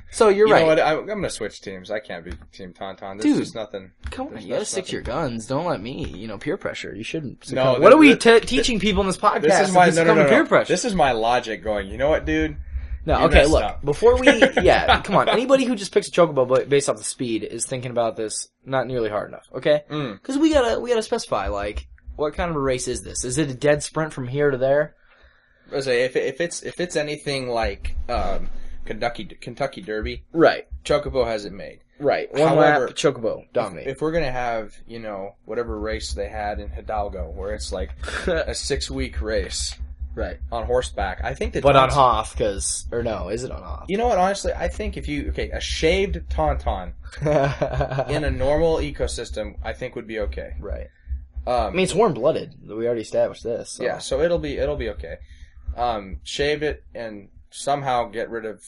So you're You right. know what? I'm going to switch teams. I can't be Team Tauntaun. There's Dude, just nothing. Come on, there's you gotta just stick to your guns. Don't let me, peer pressure. You shouldn't. No, what are we this- teaching people in this podcast? This is my to succumb to peer pressure. This is my logic going. You know what, dude? No, You okay, messed look. up. Before we, come on. Anybody who just picks a Chocobo based off the speed is thinking about this not nearly hard enough, okay? Because we gotta specify, like, what kind of a race is this? Is it a dead sprint from here to there? I was say if it's anything like Kentucky Derby, Right, Chocobo has it made. right. One However, lap, Chocobo, dominate. If we're gonna have whatever race they had in Hidalgo, where it's like a 6-week race right. on horseback, I think that. But on Hoth, or no, is it on Hoth? You know what? Honestly, I think if a shaved tauntaun in a normal ecosystem, I think would be okay. Right. I mean, it's warm-blooded. We already established this. So. Yeah, so it'll be okay. Shave it and somehow get rid of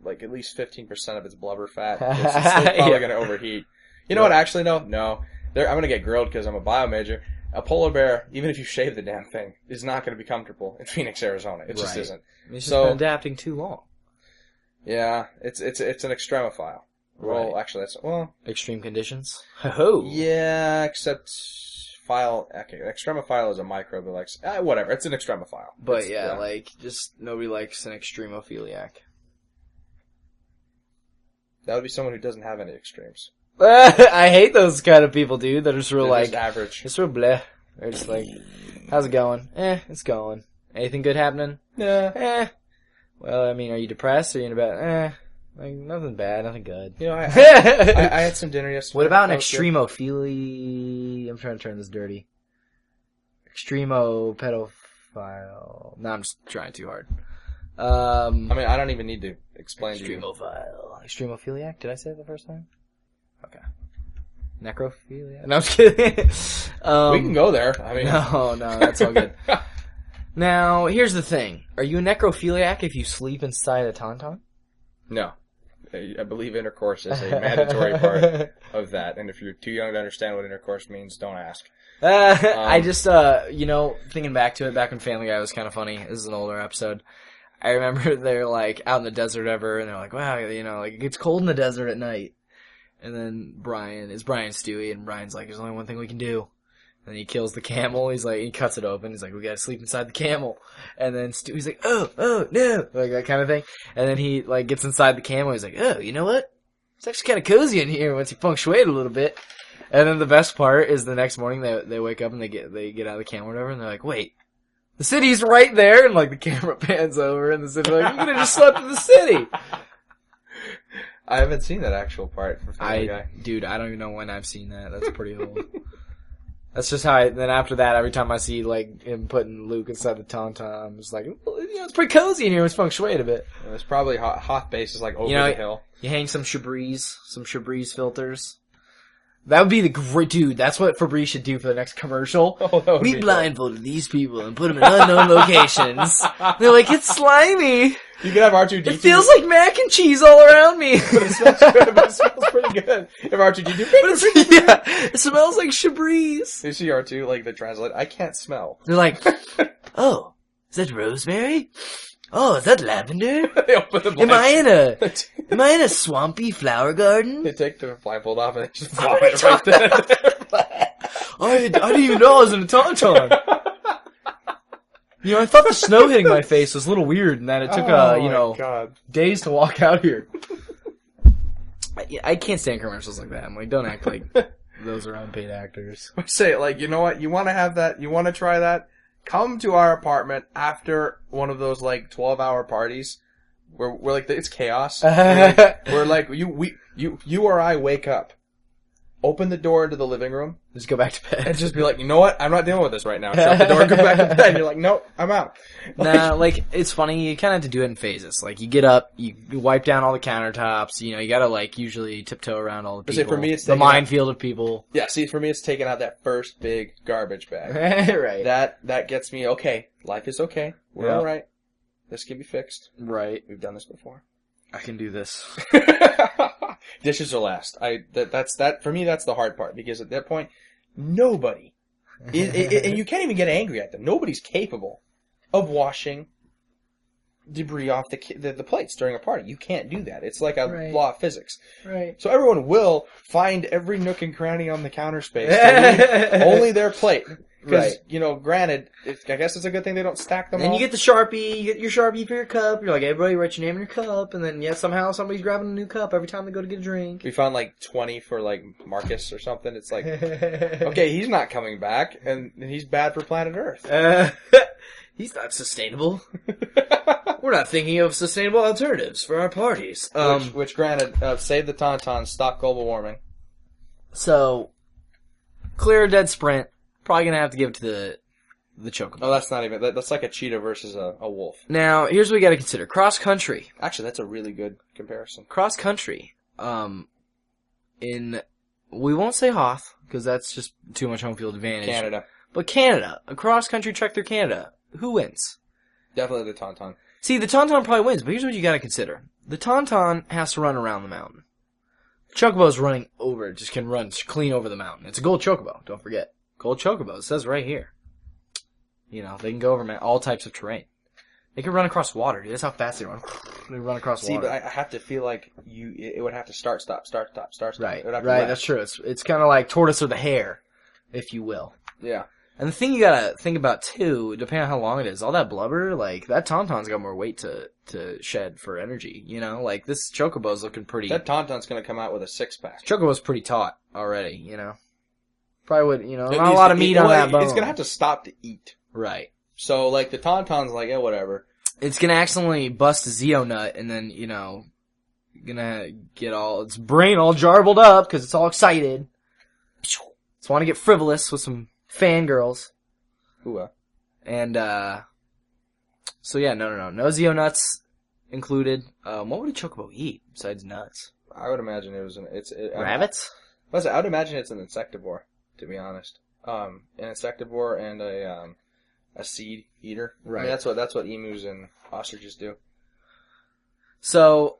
like at least 15% of its blubber fat. 'Cause it's still probably Yeah. going to overheat. You know what? Actually, no. I'm going to get grilled because I'm a bio major. A polar bear, even if you shave the damn thing, is not going to be comfortable in Phoenix, Arizona. It just Right. isn't. It's just So- been adapting too long. Yeah, it's an extremophile. Well, Right. actually, Extreme conditions. Ho-ho. yeah, except extremophile is a microbe that likes whatever. It's an extremophile. But It's, just nobody likes an extremophiliac. that would be someone who doesn't have any extremes. I hate those kind of people, dude, that are just real They're like, just average. it's real bleh. They're just like, how's it going? It's going. Anything good happening? Yeah. Well, I mean, are you depressed? Are you in a bad? Like, nothing bad, nothing good. I had some dinner yesterday. What about an That was good. extremophily? I'm trying to turn this dirty. Extremo pedophile. No, I'm just trying too hard. I mean, I don't even need to explain to you. Extremophile. Extremophiliac? Did I say it the first time? Okay. Necrophiliac? No, I'm just kidding. We can go there. I mean, No, that's all good. Now, here's the thing. Are you a necrophiliac if you sleep inside a tauntaun? no. I believe intercourse is a mandatory part of that, and if you're too young to understand what intercourse means, don't ask. I just, thinking back to it, back when Family Guy was kind of funny, this is an older episode, I remember they're like out in the desert ever, and they're like, wow, you know, like it gets cold in the desert at night. And then Brian Stewie, and Brian's like, there's only one thing we can do. And he kills the camel. He's like, he cuts it open. He's like, we gotta sleep inside the camel. And then Stewie's like, oh, no. Like that kind of thing. And then he like gets inside the camel. He's like, oh, you know what? It's actually kind of cozy in here once you feng shui it a little bit. And then the best part is the next morning they wake up and they get out of the camel or whatever, and they're like, wait, the city's right there. And like the camera pans over and the city's like, you could have just slept in the city. I haven't seen that actual part for Family Guy. Dude, I don't even know when I've seen that. That's pretty old. That's just how then after that, every time I see, like, him putting Luke inside the tauntaun, I'm just like, well, you know, it's pretty cozy in here. It's feng shui a bit. Yeah, it's probably Hoth base is, like, over the hill. You hang some Febreze filters. That would be the great, dude, that's what Febreze should do for the next commercial. Oh, we blindfolded these people and put them in unknown locations. They're like, it's slimy. You could have R2-D2. It feels like mac and cheese all around me. But it smells good. But it smells pretty good. If R2-D2. Yeah, it smells like Febreze. You see R2, like, the translate, I can't smell. They're like, oh, is that rosemary? Oh, is that lavender? They open the Am I in a swampy flower garden? They take the blindfold off and they just vomit it right there. I didn't even know I was in a tauntaun. You know, I thought the snow hitting my face was a little weird and that it took, God. days to walk out here. I can't stand commercials like that. I'm like, don't act like those are unpaid actors. I say, like, you know what? You want to have that? You want to try that? Come to our apartment after one of those, like, 12-hour parties where we're like, it's chaos. We're like, you or I wake up, open the door into the living room, Just go back to bed. and just be like, you know what? I'm not dealing with this right now. Shut the door and go back to bed. And you're like, nope, I'm out. Nah, like, it's funny, you kinda have to do it in phases. Like, you get up, you wipe down all the countertops, you know, you gotta, like, usually tiptoe around all the people. For me, it's the minefield of people. Yeah, see, for me, it's taking out that first big garbage bag. Right. That gets me, okay, life is okay. We're Yeah. alright. This can be fixed. Right. We've done this before. I can do this. Dishes are last. For me, that's the hard part, because at that point, nobody and you can't even get angry at them. Nobody's capable of washing debris off the plates during a party. You can't do that. It's like a law of physics. Right. So everyone will find every nook and cranny on the counter space to leave only their plate. Because, you know, granted, I guess it's a good thing they don't stack them all. And you get the Sharpie, you get your Sharpie for your cup, you're like, everybody write your name in your cup, and then, somehow somebody's grabbing a new cup every time they go to get a drink. We found like 20 for like Marcus or something. It's like, okay, he's not coming back, and he's bad for planet Earth. He's not sustainable. We're not thinking of sustainable alternatives for our parties. Which granted, save the tauntaun, stop global warming. So, clear a dead sprint. Probably gonna have to give it to the chocobo. Oh, that's not even. That's like a cheetah versus a wolf. Now, here's what we got to consider: cross country. Actually, that's a really good comparison. Cross country. We won't say Hoth because that's just too much home field advantage. Canada, but Canada, a cross country trek through Canada. Who wins? Definitely the tauntaun. See, the tauntaun probably wins, but here's what you got to consider: the tauntaun has to run around the mountain. Chocobo's running over; just can run clean over the mountain. It's a gold chocobo. Don't forget. Gold chocobo, it says right here. You know, they can go over all types of terrain. They can run across water, dude. That's how fast they run. They run across water. See, but I have to feel like it would have to start, stop. Right, that's true. It's kind of like tortoise or the hare, if you will. Yeah. And the thing you gotta think about, too, depending on how long it is, all that blubber, like, that tauntaun's got more weight to shed for energy, you know? Like, this chocobo's looking pretty... That tauntaun's gonna come out with a six-pack. Chocobo's pretty taut already, you know? Probably would, you know, not a lot of meat on that bone. It's gonna have to stop to eat. Right. So, like, the tauntaun's like, yeah, whatever. It's gonna accidentally bust a Zeo nut, and then, you know, gonna get its brain all jarbled up, because it's all excited. Just want to get frivolous with some fangirls. Ooh. And, so yeah, no Zeo nuts included. What would a chocobo eat besides nuts? I would imagine Rabbits? I would imagine it's an insectivore, to be honest. An insectivore and a seed eater. Right. I mean, that's what emus and ostriches do. So,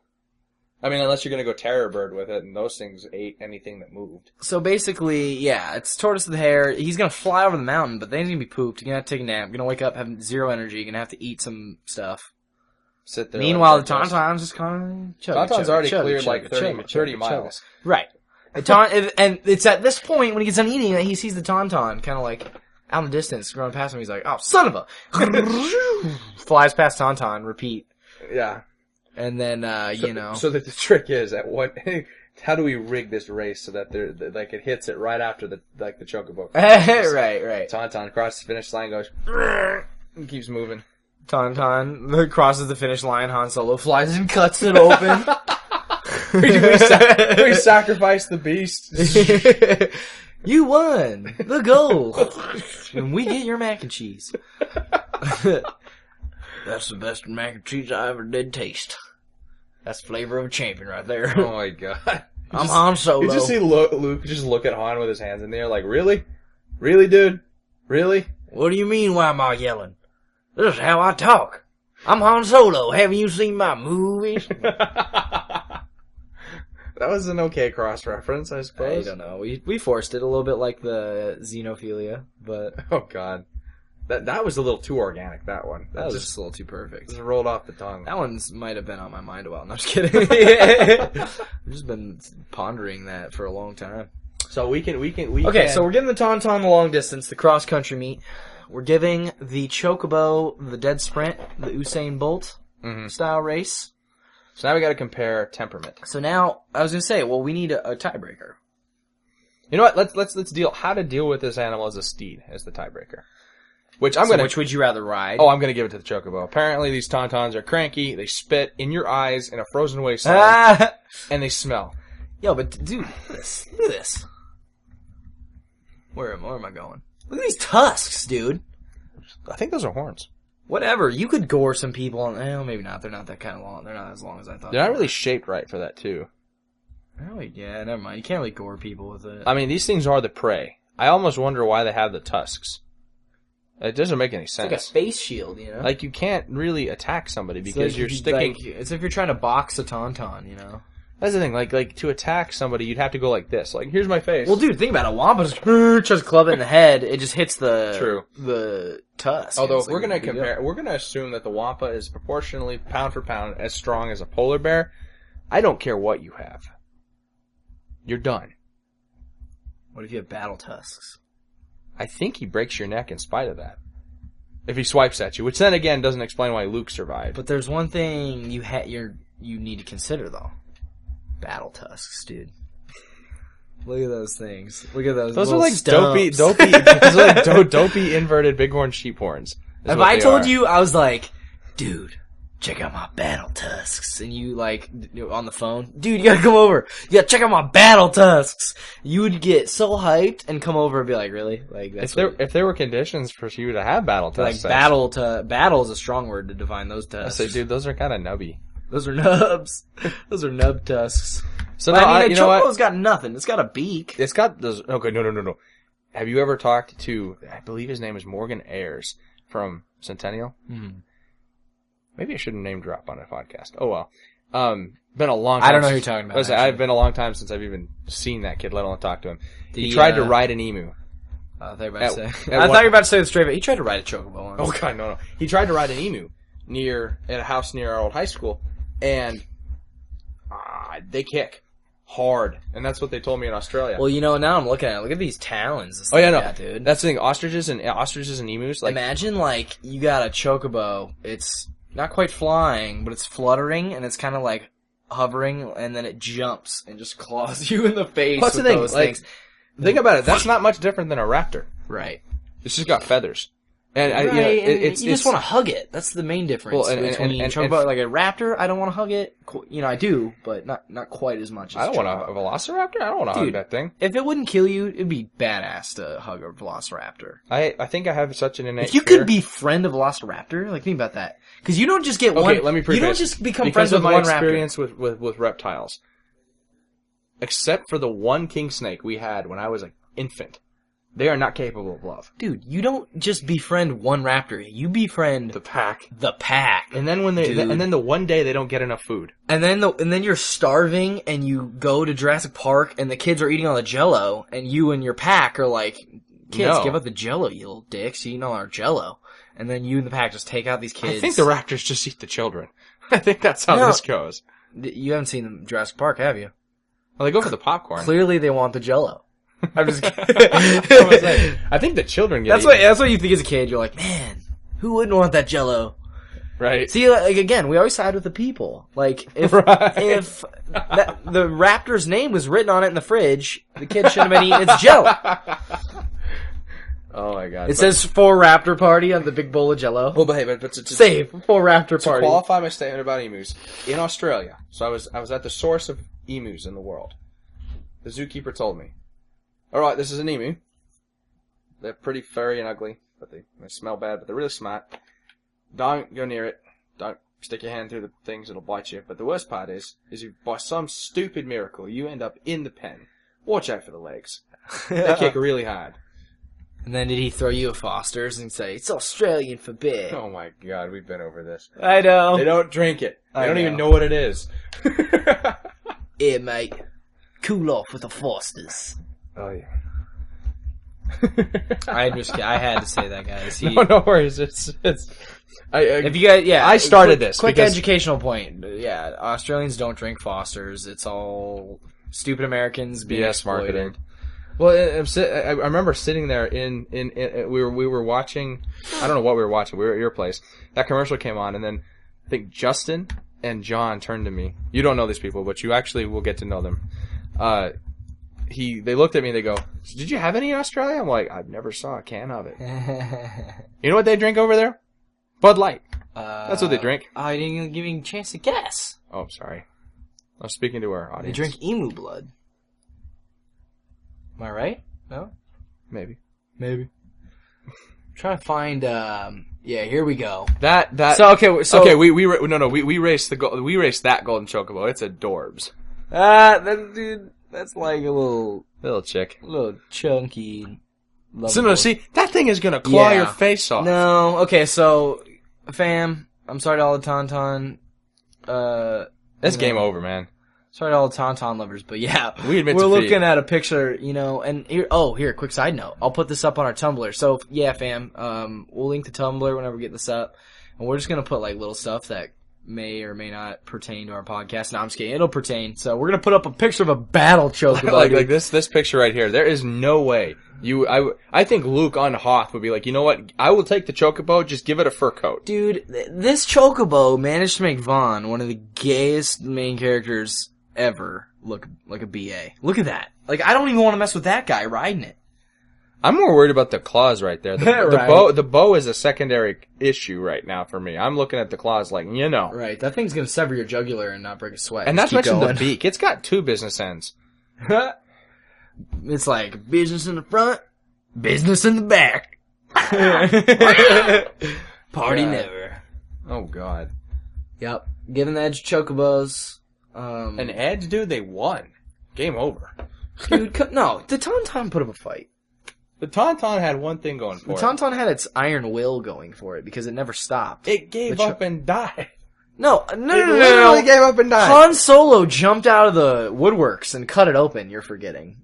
I mean, unless you're gonna go terror bird with it, and those things ate anything that moved. So basically, yeah, it's tortoise with the hare. He's gonna fly over the mountain, but then he's gonna be pooped. He's gonna have to take a nap. Gonna wake up having zero energy. Gonna have to eat some stuff. sit there. Meanwhile, the like this. tauntaun's just kind of Tauntaun's already cleared like 30 miles. Right. And it's at this point when he gets done eating that he sees the tauntaun kind of like out in the distance going past him. He's like, "Oh, son of a!" Flies past tauntaun. Repeat. Yeah. And then So the trick is at what? How do we rig this race so that like it hits it right after the chocobo? right. Tauntaun crosses the finish line, goes and keeps moving. Tauntaun crosses the finish line. Han Solo flies and cuts it open. we sacrifice the beast. You won the goal, and we get your mac and cheese. That's the best mac and cheese I ever did taste. That's the flavor of a champion right there. Oh my god! I'm Han Solo. You just see Luke just look at Han with his hands in the air, like, really, dude, really? What do you mean? Why am I yelling? This is how I talk. I'm Han Solo. Haven't you seen my movies? That was an okay cross reference, I suppose. I don't know. We forced it a little bit like the xenophilia, but Oh god, that was a little too organic. That one. that was just a little too perfect. Just rolled off the tongue. That one's might have been on my mind a while. No, I'm just kidding. I've just been pondering that for a long time. So we Okay, so we're giving the tauntaun the long distance, the cross country meet. We're giving the chocobo the dead sprint, the Usain Bolt style race. So now we got to compare temperament. So now I was gonna say, well, we need a tiebreaker. You know what? Let's deal how to deal with this animal as a steed as the tiebreaker. Which Which would you rather ride? Oh, I'm gonna give it to the chocobo. Apparently, these tauntauns are cranky. They spit in your eyes in a frozen wasteland, and they smell. Yo, but dude, look at this. Where am I going? Look at these tusks, dude. I think those are horns. Whatever. You could gore some people, and maybe not. They're not that kind of long. They're not as long as I thought. They're not really shaped right for that, too. Really? Yeah, never mind. You can't really gore people with it. I mean, these things are the prey. I almost wonder why they have the tusks. It doesn't make any sense. It's like a face shield, you know? Like, you can't really attack somebody because you're sticking... it's if you're trying to box a tauntaun, you know? That's the thing. Like to attack somebody, you'd have to go like this. Like, here's my face. Well, dude, think about it. Wampa just tries to club it in the head. It just hits the tusk. Although, if we're going to compare, we're going to assume that the Wampa is proportionally, pound for pound, as strong as a polar bear. I don't care what you have. You're done. What if you have battle tusks? I think he breaks your neck in spite of that. If he swipes at you, which then again doesn't explain why Luke survived. But there's one thing you need to consider, though. Battle tusks, dude. Look at those things. Look at those. Those are like stumps. dopey. Those are like dopey inverted bighorn sheep horns. If I told you, I was like, dude, check out my battle tusks, and you like on the phone, dude, you gotta come over. You gotta check out my battle tusks. You would get so hyped and come over and be like, really? Like that's if there were conditions for you to have battle tusks, like battle is a strong word to define those I tusks. say, dude, those are kind of nubby. Those are nubs. Those are nub tusks. So but, now, I mean, you know what? chocobo's got nothing. It's got a beak. It's got those. Okay, no. Have you ever talked to? I believe his name is Morgan Ayers from Centennial. Maybe I shouldn't name drop on a podcast. Oh well. Been a long time. I don't know who you're talking about. I've been a long time since I've even seen that kid, let alone talk to him. He He tried to ride an emu. I thought you were about to say. at I one- thought you were about to say the straight. But he tried to ride a chocobo once. Oh god, no. He tried to ride an emu at a house near our old high school, and they kick hard, and that's what they told me in Australia. Well, you know, now I'm looking at it. Look at these talons. This oh yeah, thing no, got, dude. that's the thing. Ostriches and emus, like Imagine like you got a chocobo. It's not quite flying, but it's fluttering, and it's kind of like hovering, and then it jumps and just claws you in the face. What's the with thing? those Like, things. think about it. That's not much different than a raptor. Right. It's just got feathers. And Right, it's you just want to hug it. That's the main difference Well, between and chocobo. Like a raptor, I don't want to hug it. You know, I do, but not quite as much. As I don't want chocobo. a velociraptor. I don't want to hug Dude. that thing. If it wouldn't kill you, it'd be badass to hug a velociraptor. I think I have such an innate If you fear. could befriend a velociraptor, like think about that, because you don't just get one. Okay, let me preface. You don't just become because friends of with my one raptor. experience with reptiles. Except for the one king snake we had when I was an infant, they are not capable of love. Dude, you don't just befriend one raptor. You befriend The pack. the pack. And then the one day they don't get enough food. And then you're starving, and you go to Jurassic Park, and the kids are eating all the Jello, and you and your pack are like kids, No. give up the Jello, you little dicks. You eat all our Jello. And then you and the pack just take out these kids. I think the raptors just eat the children. I think that's how No. this goes. You haven't seen Jurassic Park, have you? Well, they go for the popcorn. Clearly they want the Jello. I'm just kidding. I think the children get That's what you think as a kid. You're like, man, who wouldn't want that Jello? right. See, like, again, we always side with the people. Like, if if the raptor's name was written on it in the fridge, the kid shouldn't have been eating its Jello. Oh my god. It says for raptor party on the big bowl of Jello. well, but hey, but to Save for raptor to party. qualify my statement about emus in Australia. So I was at the source of emus in the world. The zookeeper told me, "All right, this is an emu. They're pretty furry and ugly, but they smell bad, but they're really smart. Don't go near it. Don't stick your hand through the things; it'll bite you. But the worst part is if by some stupid miracle you end up in the pen, watch out for the legs. They kick really hard." And then did he throw you a Foster's and say, it's Australian for beer? Oh my god, we've been over this. I know. They don't drink it. They I don't know. even know what it is. Here, mate. Cool off with the Foster's. Oh yeah. I had to say that, guys. No worries. It's. If you guys, yeah, I started quick, this Quick because- educational point. Yeah, Australians don't drink Foster's. It's all stupid Americans being BS exploited. marketing. Well, I remember sitting there in we were watching. I don't know what we were watching. We were at your place. That commercial came on, and then I think Justin and John turned to me. You don't know these people, but you actually will get to know them. They looked at me and they go, "Did you have any in Australia?" I'm like, "I've never saw a can of it." You know what they drink over there? Bud Light. That's what they drink. I didn't even give you a chance to guess. Oh, I'm sorry. I was speaking to our They audience. drink emu blood. Am I right? No? Maybe. trying to find, yeah, here we go. That. So, we raced we raced that golden chocobo. It's adorbs. That's like a little Little chunky. So no, see, that thing is gonna claw Yeah. your face off. No, okay, so, fam, I'm sorry to all the tauntaun, That's game over, man. sorry to all the tauntaun lovers, but yeah, We admit we're defeat. looking at a picture, and here, quick side note, I'll put this up on our Tumblr. So yeah, fam, we'll link the Tumblr whenever we get this up, and we're just gonna put like little stuff that may or may not pertain to our podcast. No, I'm just kidding, it'll pertain. So we're gonna put up a picture of a battle chocobo, like this picture right here. There is no way I think Luke on Hoth would be like, you know what? I will take the chocobo. Just give it a fur coat. Dude, this chocobo managed to make Vaughn one of the gayest main characters ever look like a BA. Look at that. Like, I don't even want to mess with that guy riding it. I'm more worried about the claws right there. Right. The bow is a secondary issue right now for me. I'm looking at the claws like, Right, that thing's gonna sever your jugular and not break a sweat. And not Just to keep mention the going. beak. It's got two business ends. It's like business in the front, business in the back. Party God. never. Oh god. Yep. Giving the edge chocobos. An edge, dude. They won. Game over. Dude, no, the tauntaun put up a fight. The tauntaun had one thing going The for it. tauntaun had its iron will going for it because it never stopped. It gave The up and died. No. It literally gave up and died. Han Solo jumped out of the woodworks and cut it open. You're forgetting.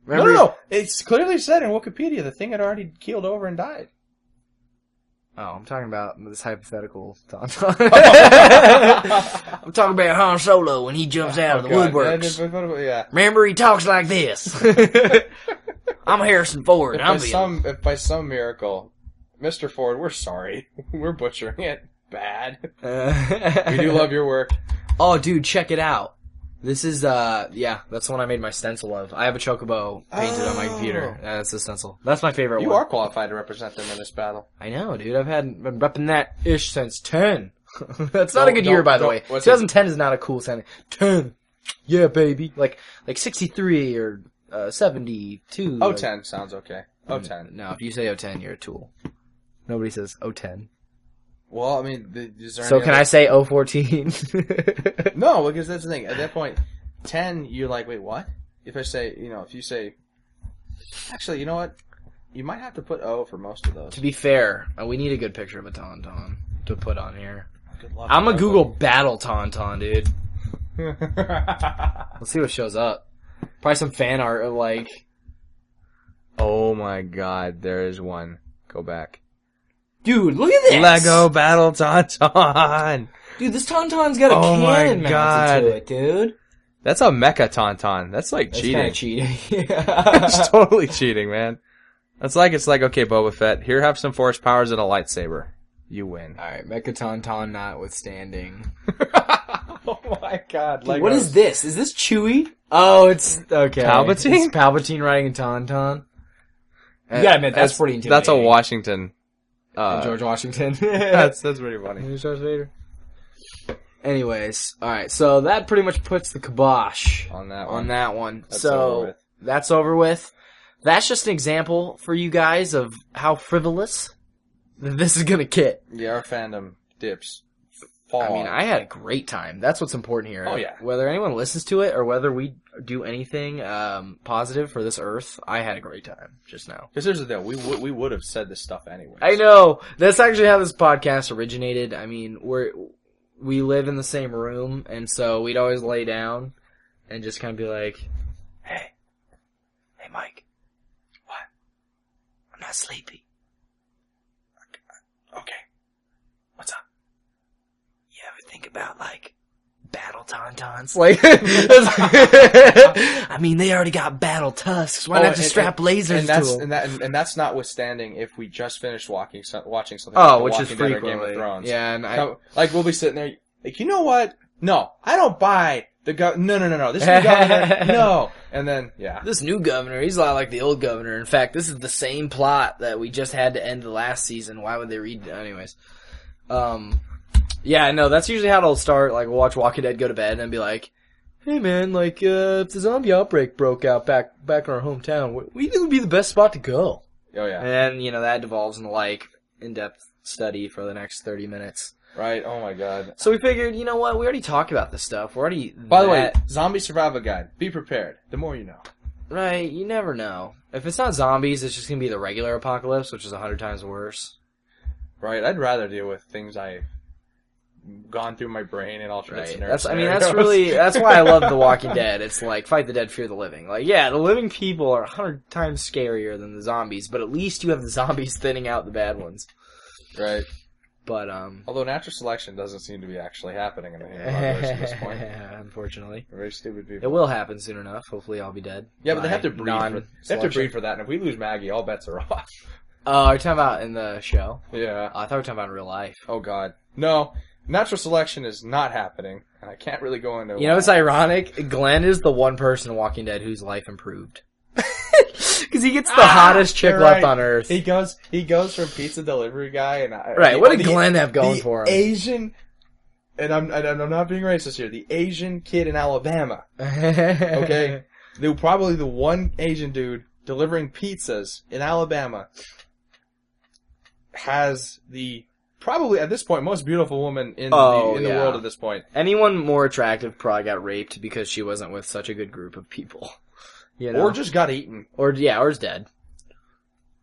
Remember? No. It's clearly said in Wikipedia the thing had already keeled over and died. Oh, I'm talking about this hypothetical tauntaun. I'm talking about Han Solo when he jumps out of the woodworks. Yeah. Remember, he talks like this. I'm Harrison Ford. If by some miracle, Mr. Ford, we're sorry. We're butchering it bad. We do love your work. Oh, dude, check it out. This is, that's the one I made my stencil of. I have a chocobo painted on my computer. That's the stencil. That's my favorite You one. are qualified to represent them in this battle. I know, dude. I've been repping that ish since 10. That's not a good year, by the way. What's 2010 is not a cool sounding. 10. Yeah, baby. Like 63 or 72. Oh, like, 10 sounds okay. Oh, 10. No, if you say 010, you're a tool. Nobody says 010. Well, I mean, is there So any can other- I say 014? No, because that's the thing. At that point, 10, you're like, wait, what? If I say, if you say... Actually, you know what? You might have to put O for most of those. To be fair, we need a good picture of a tauntaun to put on here. Good luck. I'm gonna Google battle tauntaun, dude. Let's see what shows up. Probably some fan art of like... Oh my god, there is one. Go back. Dude, look at this! Lego Battle Tauntaun! Dude, this tauntaun's got a cannon mounted to it, dude. That's a mecha tauntaun. That's like That's cheating. kind of cheating. It's totally cheating, man. It's like, okay, Boba Fett, here have some force powers and a lightsaber. You win. Alright, mecha tauntaun notwithstanding. Oh my god. Dude, what is this? Is this Chewie? Oh, it's, okay. Palpatine? It's Palpatine riding a tauntaun. You gotta admit, that's pretty intimidating. That's a Washington. George Washington. that's pretty funny. Who's Darth Vader? Anyways, alright, so that pretty much puts the kibosh On that one. That's over with. That's over with. That's just an example for you guys of how frivolous this is gonna get. Yeah, our fandom dips. Fall. I mean, I had a great time. That's what's important here. Oh, yeah. Whether anyone listens to it or whether we do anything positive for this earth, I had a great time just now. Because here's the deal, we would have said this stuff anyway. I know. That's actually how this podcast originated. I mean, we live in the same room, and so we'd always lay down and just kind of be like, Hey, Mike. What? I'm not sleepy. Okay. What's up? You ever think about, like, battle tauntauns? Like, I mean, they already got battle tusks. Why not just strap lasers to them? And that's notwithstanding if we just finished watching something like which The is Walking Dead or frequently. Game of Thrones. Yeah, and So, like, we'll be sitting there, like, you know what? No, I don't buy the no. This new governor, no. And then, yeah. This new governor, he's a lot like the old governor. In fact, this is the same plot that we just had to end the last season. Why would they read it? Anyways. Yeah, no, that's usually how it'll start. Like, we'll watch Walking Dead, go to bed, and be like, hey man, like, if the zombie outbreak broke out back in our hometown, what do you think would be the best spot to go? Oh, yeah. And, that devolves into, like, in-depth study for the next 30 minutes. Right, oh my god. So we figured, you know what, we already talked about this stuff. We're already... By the way, Zombie Survival Guide. Be prepared. The more you know. Right, you never know. If it's not zombies, it's just gonna be the regular apocalypse, which is 100 times worse. Right, I'd rather deal with things I've gone through my brain in alternate scenarios. That's why I love The Walking Dead. It's like, fight the dead, fear the living. Like, yeah, the living people are 100 times scarier than the zombies, but at least you have the zombies thinning out the bad ones. Right. But, although natural selection doesn't seem to be actually happening in the human population at this point. Unfortunately. Very stupid people. It will happen soon enough. Hopefully I'll be dead. Yeah, but they have to breed for that, and if we lose Maggie, all bets are off. Oh, are you talking about in the show? Yeah. I thought we were talking about in real life. Oh, God. No, natural selection is not happening, and I can't really go into it. You know what's ironic? Glenn is the one person in Walking Dead whose life improved. Because he gets the hottest chick left on Earth. He goes from pizza delivery guy and what did Glenn have going for him? Asian, and I'm not being racist here. The Asian kid in Alabama, okay, probably the one Asian dude delivering pizzas in Alabama has the probably at this point most beautiful woman in the world at this point. Anyone more attractive probably got raped because she wasn't with such a good group of people. Or just got eaten. Or is dead.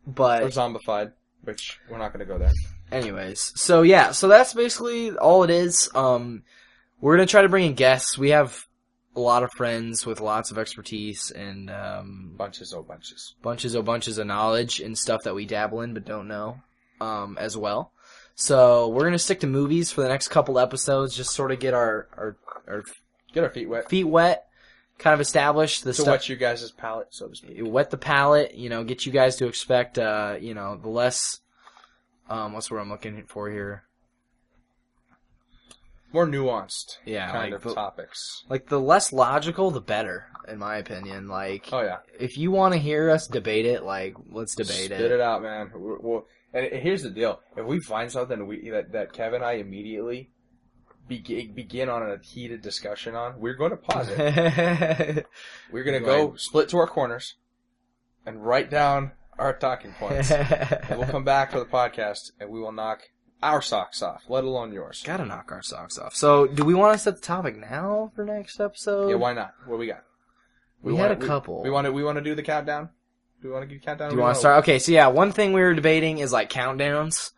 But or zombified, which we're not going to go there. Anyways, so that's basically all it is. We're going to try to bring in guests. We have a lot of friends with lots of expertise and bunches of knowledge and stuff that we dabble in but don't know as well. So we're going to stick to movies for the next couple episodes, just sort of get our feet wet. Kind of establish the stuff. Wet you guys' palate, so to speak. Wet the palate, get you guys to expect, the less, what's what I'm looking for here? More nuanced kind of topics. Like, the less logical, the better, in my opinion. Like, oh yeah. If you want to hear us debate it, like, let's debate it. Spit it out, man. And here's the deal. If we find something that Kevin and I immediately begin on a heated discussion on, we're going to pause it. We're going to go split to our corners and write down our talking points. And we'll come back to the podcast and we will knock our socks off, let alone yours. Gotta knock our socks off. So, do we want to set the topic now for next episode? Yeah, why not? What we got? We had a couple. We want to do the countdown? Do we want to do countdown? Do you want to start? Okay, so one thing we were debating is like countdowns.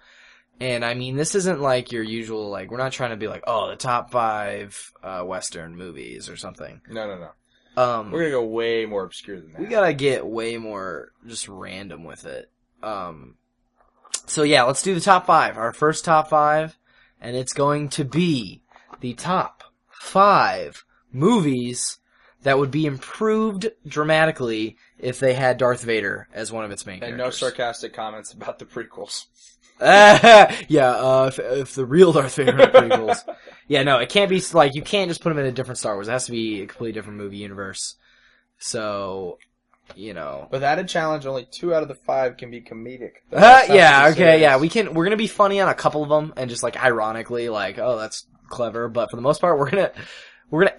And I mean, this isn't like your usual, like, we're not trying to be like, the top 5 Western movies or something. No. We're gonna go way more obscure than that. We gotta get way more just random with it. So yeah, let's do the top 5. Our first top 5, and it's going to be the top 5 movies that would be improved dramatically if they had Darth Vader as one of its main And characters. no sarcastic comments about the prequels. If the real Darth Vader in the prequels. Yeah, no, it can't be, like, you can't just put him in a different Star Wars. It has to be a completely different movie universe. So, you know. With added challenge, only 2 out of the 5 can be comedic. That's Yeah, not okay, yeah, serious. we're gonna be funny on a couple of them, and just, like, ironically, like, oh, that's clever, but for the most part, we're gonna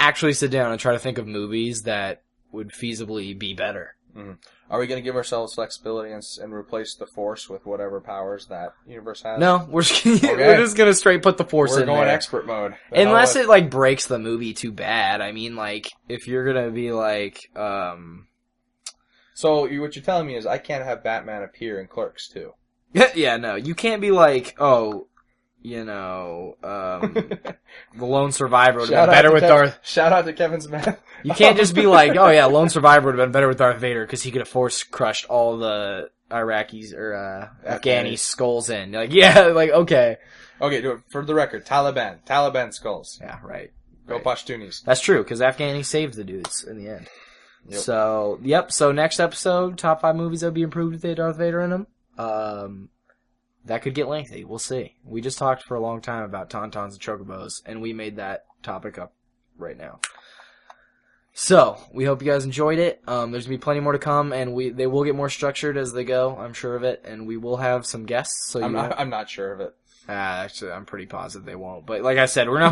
actually sit down and try to think of movies that would feasibly be better. Mm-hmm. Are we going to give ourselves flexibility and replace the Force with whatever powers that universe has? No, we're just gonna straight put the Force We're in going there. expert mode. The Unless hell it, like, breaks the movie too bad. I mean, like, if you're gonna be, like, So what you're telling me is I can't have Batman appear in Clerks too. yeah, no, you can't be like, oh, you know, the Lone Survivor would have been better with Darth. Shout out to Kevin Smith. You can't just be like, oh yeah, Lone Survivor would have been better with Darth Vader because he could have force crushed all the Iraqis or Afghanis skulls in. Like, yeah, like okay, Okay, do it for the record. Taliban skulls. yeah, right. Go Right. Pashtunis. That's true because Afghani saved the dudes in the end. Yep. So, yep. So next episode, top 5 movies that would be improved if they had Darth Vader in them. That could get lengthy. We'll see. We just talked for a long time about tauntauns and chocobos, and we made that topic up right now. So, we hope you guys enjoyed it. There's going to be plenty more to come, and they will get more structured as they go, I'm sure of it, and we will have some guests. So I'm not sure of it. Actually, I'm pretty positive they won't. But like I said, we're gonna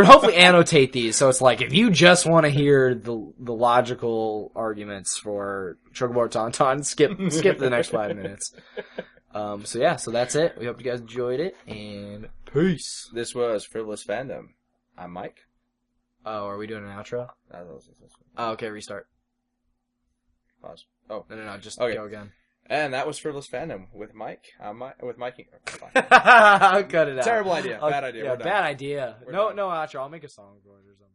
hopefully annotate these. So it's like if you just want to hear the logical arguments for chocobo or tauntaun, skip the next 5 minutes. So yeah, so that's it. We hope you guys enjoyed it, and peace. This was Frivolous Fandom. I'm Mike. Oh, are we doing an outro? Oh, okay, restart. Pause. Oh, No, just Okay. go again. and that was Frivolous Fandom with Mike. With Mike. I'll cut it out. Terrible idea. Bad idea. Yeah, We're done. bad idea. We're No done. outro. I'll make a song for it or something.